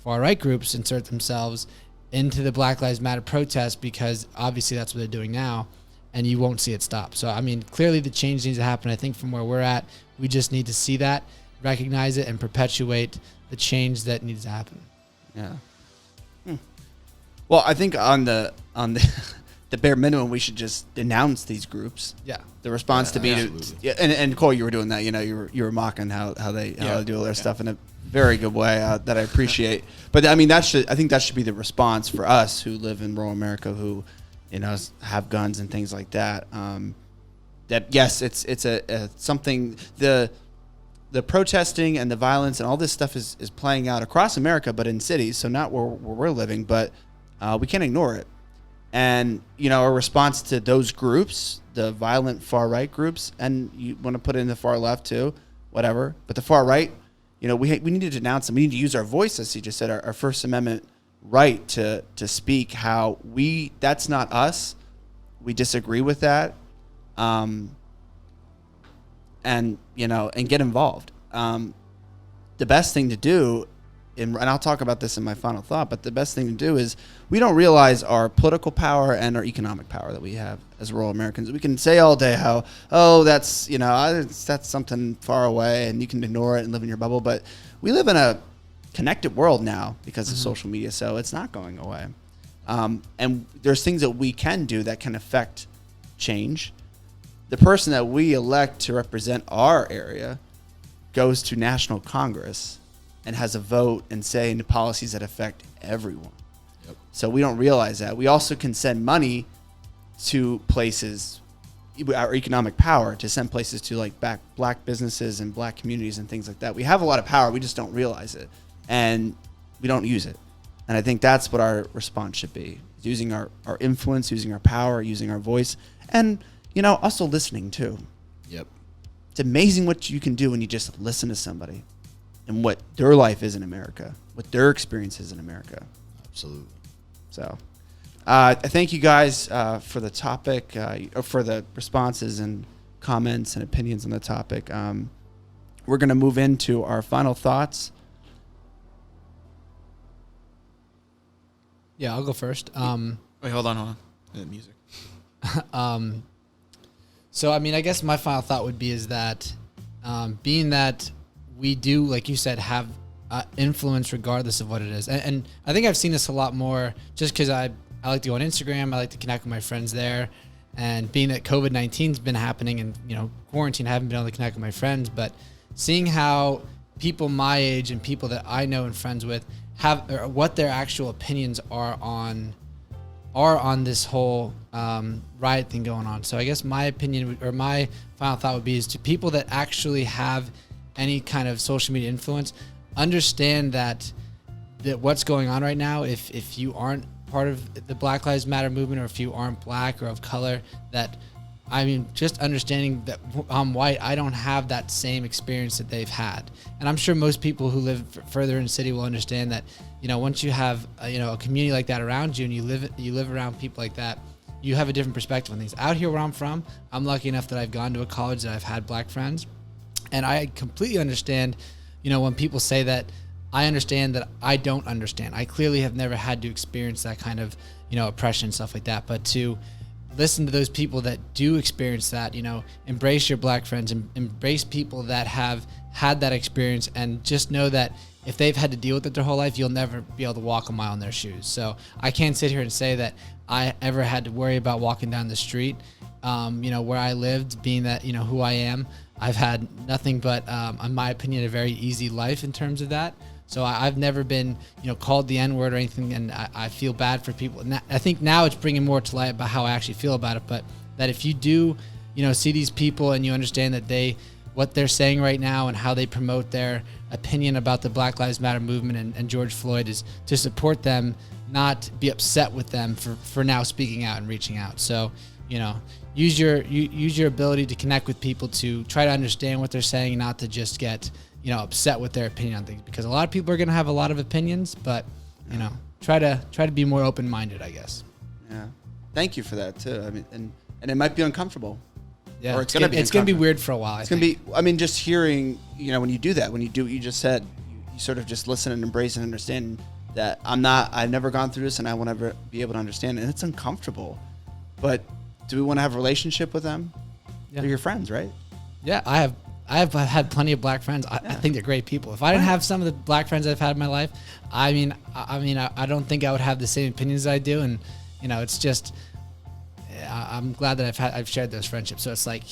far right groups insert themselves into the Black Lives Matter protest, because obviously that's what they're doing now, and you won't see it stop. So clearly the change needs to happen. I think from where we're at, we just need to see that, recognize it, and perpetuate the change that needs to happen. Yeah. Well, I think on the the bare minimum, we should just denounce these groups. Yeah. The response to be and Cole, you were doing that. You were mocking how they do all their stuff in a very good way that I appreciate. But I think that should be the response for us who live in rural America, who have guns and things like that. That yes, it's a something the protesting and the violence and all this stuff is playing out across America, but in cities, so not where we're living, but we can't ignore it. And, a response to those groups, the violent far right groups, and you want to put in the far left too, whatever, but the far right, we need to denounce them. We need to use our voice, as he just said, our First Amendment right to speak how that's not us. We disagree with that. And get involved. The best thing to do, and I'll talk about this in my final thought, but the best thing to do is we don't realize our political power and our economic power that we have as rural Americans. We can say all day how, that's something far away and you can ignore it and live in your bubble, but we live in a connected world now because of social media, so it's not going away. And there's things that we can do that can affect change. The person that we elect to represent our area goes to National Congress and has a vote and say in the policies that affect everyone. Yep. So we don't realize that. We also can send money to places, our economic power, to send places to like black businesses and black communities and things like that. We have a lot of power. We just don't realize it. And we don't use it. And I think that's what our response should be. Using our influence, using our power, using our voice, and, also listening too. Yep. It's amazing what you can do when you just listen to somebody and what their life is in America, what their experience is in America. Absolutely. So I thank you guys for the topic, for the responses and comments and opinions on the topic. We're going to move into our final thoughts. Yeah, I'll go first. Wait, hold on. The music. So, I guess my final thought would be is that being that we do, like you said, have influence regardless of what it is. And I think I've seen this a lot more just because I like to go on Instagram. I like to connect with my friends there. And being that COVID-19 has been happening and, quarantine, I haven't been able to connect with my friends. But seeing how people my age and people that I know and friends with have, or what their actual opinions are on this whole riot thing going on. So I guess my opinion or my final thought would be is to people that actually have any kind of social media influence, understand that what's going on right now, if you aren't part of the Black Lives Matter movement, or if you aren't black or of color, that just understanding that I'm white, I don't have that same experience that they've had. And I'm sure most people who live further in the city will understand that, once you have, a community like that around you and you live around people like that, you have a different perspective on things. Out here where I'm from, I'm lucky enough that I've gone to a college that I've had black friends. And I completely understand, when people say that, I understand that I don't understand. I clearly have never had to experience that kind of, oppression and stuff like that. But to listen to those people that do experience that, embrace your black friends and embrace people that have had that experience, and just know that if they've had to deal with it their whole life, you'll never be able to walk a mile in their shoes. So I can't sit here and say that I ever had to worry about walking down the street, where I lived, being that, who I am. I've had nothing but, in my opinion, a very easy life in terms of that. So I've never been, called the N-word or anything, and I feel bad for people. And I think now it's bringing more to light about how I actually feel about it. But that if you do, see these people and you understand that what they're saying right now and how they promote their opinion about the Black Lives Matter movement and George Floyd, is to support them, not be upset with them for now speaking out and reaching out. So, use your ability to connect with people to try to understand what they're saying, not to just get upset with their opinion on things, because a lot of people are going to have a lot of opinions, but try to be more open-minded, I guess. Yeah. Thank you for that too. And it might be uncomfortable. Yeah. Or it's going to be weird for a while. It's going to be, just hearing, when you do that, when you do what you just said, you sort of just listen and embrace and understand that I've never gone through this and I will never be able to understand it. And it's uncomfortable, but do we want to have a relationship with them? Yeah. They're your friends, right? Yeah. I've had plenty of black friends. I think they're great people. If I didn't have some of the black friends I've had in my life, I don't think I would have the same opinions I do. And, it's just, I'm glad that I've shared those friendships. So it's like,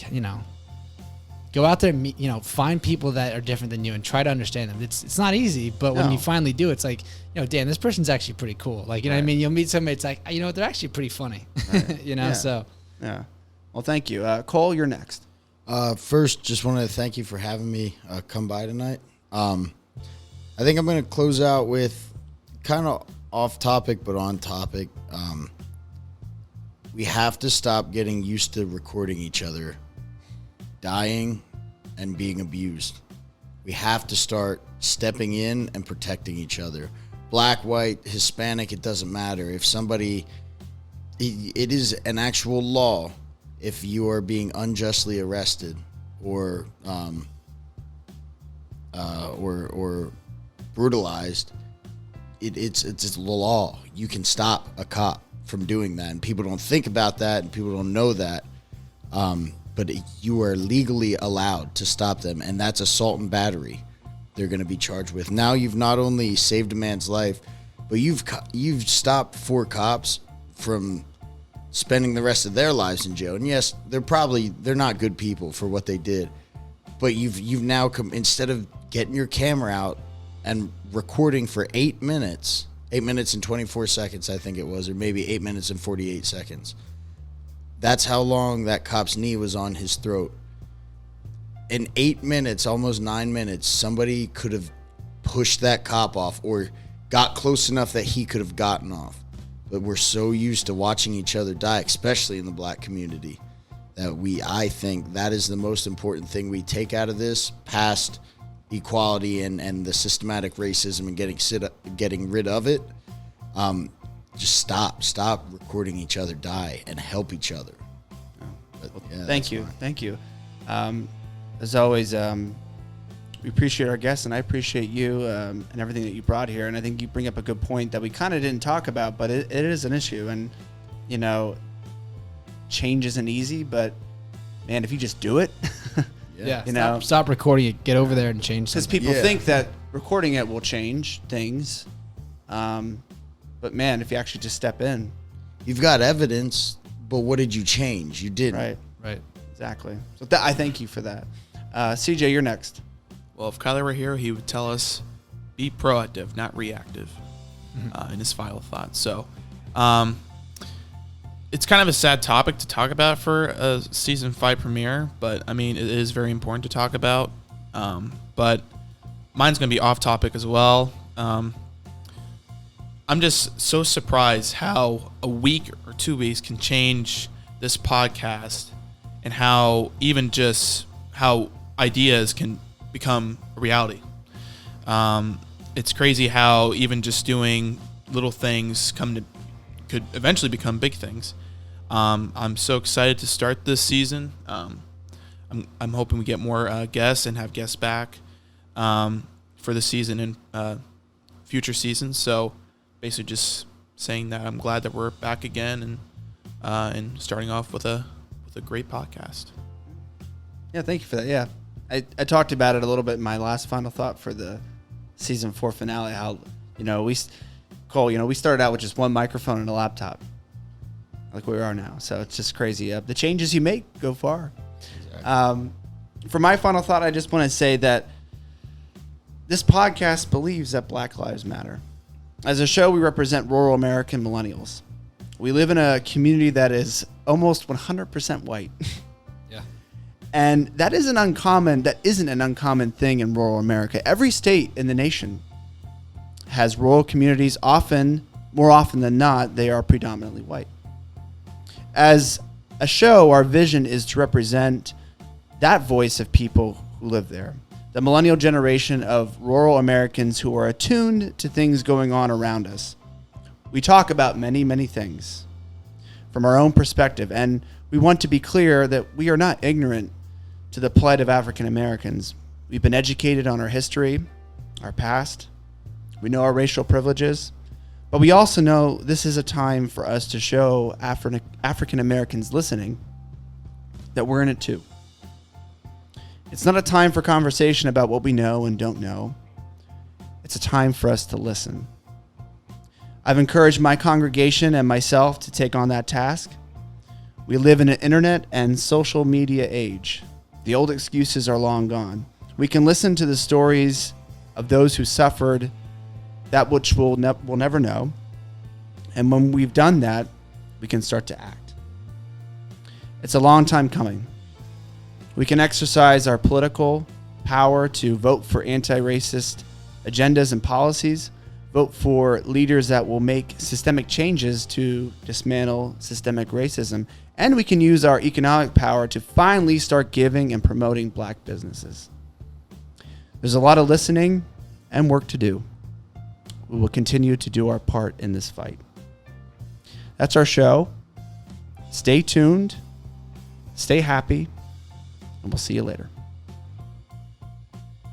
go out there and meet, find people that are different than you and try to understand them. It's not easy, but when you finally do, it's like, damn, this person's actually pretty cool. Like, you know what I mean? You'll meet somebody, it's like, they're actually pretty funny, Right. So. Yeah. Well, thank you. Cole, you're next. First, just wanted to thank you for having me come by tonight. I think I'm going to close out with kind of off topic, but on topic. We have to stop getting used to recording each other dying and being abused. We have to start stepping in and protecting each other. Black, white, Hispanic, it doesn't matter. If somebody, it is an actual law. If you are being unjustly arrested or brutalized, it's the law. You can stop a cop from doing that, and people don't think about that, and people don't know that. But you are legally allowed to stop them, and that's assault and battery. They're going to be charged with. Now you've not only saved a man's life, but you've stopped 4 cops from spending the rest of their lives in jail. And yes, they're not good people for what they did, but you've now instead of getting your camera out and recording for 8 minutes and 24 seconds, I think it was, or maybe 8 minutes and 48 seconds. That's how long that cop's knee was on his throat. In 8 minutes, almost 9 minutes, somebody could have pushed that cop off or got close enough that he could have gotten off. But we're so used to watching each other die, especially in the black community, that I think that is the most important thing we take out of this, past equality and the systematic racism and getting rid of it. Just stop recording each other die and help each other. But, yeah, Thank you. As always, we appreciate our guests, and I appreciate you and everything that you brought here. And I think you bring up a good point that we kind of didn't talk about, but it is an issue. And, change isn't easy, but, man, if you just do it, stop recording it. Get over there and change because something. people think that recording it will change things. But, man, if you actually just step in. You've got evidence, but what did you change? You didn't. Right. Exactly. So I thank you for that. CJ, you're next. Well, if Kyler were here, he would tell us, be proactive, not reactive, in his final thoughts. So, it's kind of a sad topic to talk about for a season 5 premiere, but I mean, it is very important to talk about. But mine's going to be off topic as well. I'm just so surprised how a week or 2 weeks can change this podcast, and how even just how ideas can become a reality. It's crazy how even just doing little things could eventually become big things. I'm so excited to start this season. I'm hoping we get more guests and have guests back for the season and future seasons. So basically just saying that I'm glad that we're back again and starting off with a great podcast. Yeah, thank you for that. Yeah, I talked about it a little bit in my last final thought for the season 4 finale. How we started out with just one microphone and a laptop, like we are now. So it's just crazy. The changes you make go far. Exactly. For my final thought, I just want to say that this podcast believes that Black Lives Matter. As a show, we represent rural American millennials. We live in a community that is almost 100% white. Yeah. And that isn't an uncommon thing in rural America. Every state in the nation has rural communities. More often than not, they are predominantly white. As a show, our vision is to represent that voice of people who live there. The millennial generation of rural Americans who are attuned to things going on around us. We talk about many, many things from our own perspective, and we want to be clear that we are not ignorant to the plight of African Americans. We've been educated on our history, our past. We know our racial privileges, but we also know this is a time for us to show African Americans listening that we're in it too. It's not a time for conversation about what we know and don't know. It's a time for us to listen. I've encouraged my congregation and myself to take on that task. We live in an internet and social media age. The old excuses are long gone. We can listen to the stories of those who suffered that which we'll never know. And when we've done that, we can start to act. It's a long time coming. We can exercise our political power to vote for anti-racist agendas and policies, vote for leaders that will make systemic changes to dismantle systemic racism, and we can use our economic power to finally start giving and promoting black businesses. There's a lot of listening and work to do. We will continue to do our part in this fight. That's our show. Stay tuned, stay happy, and we'll see you later.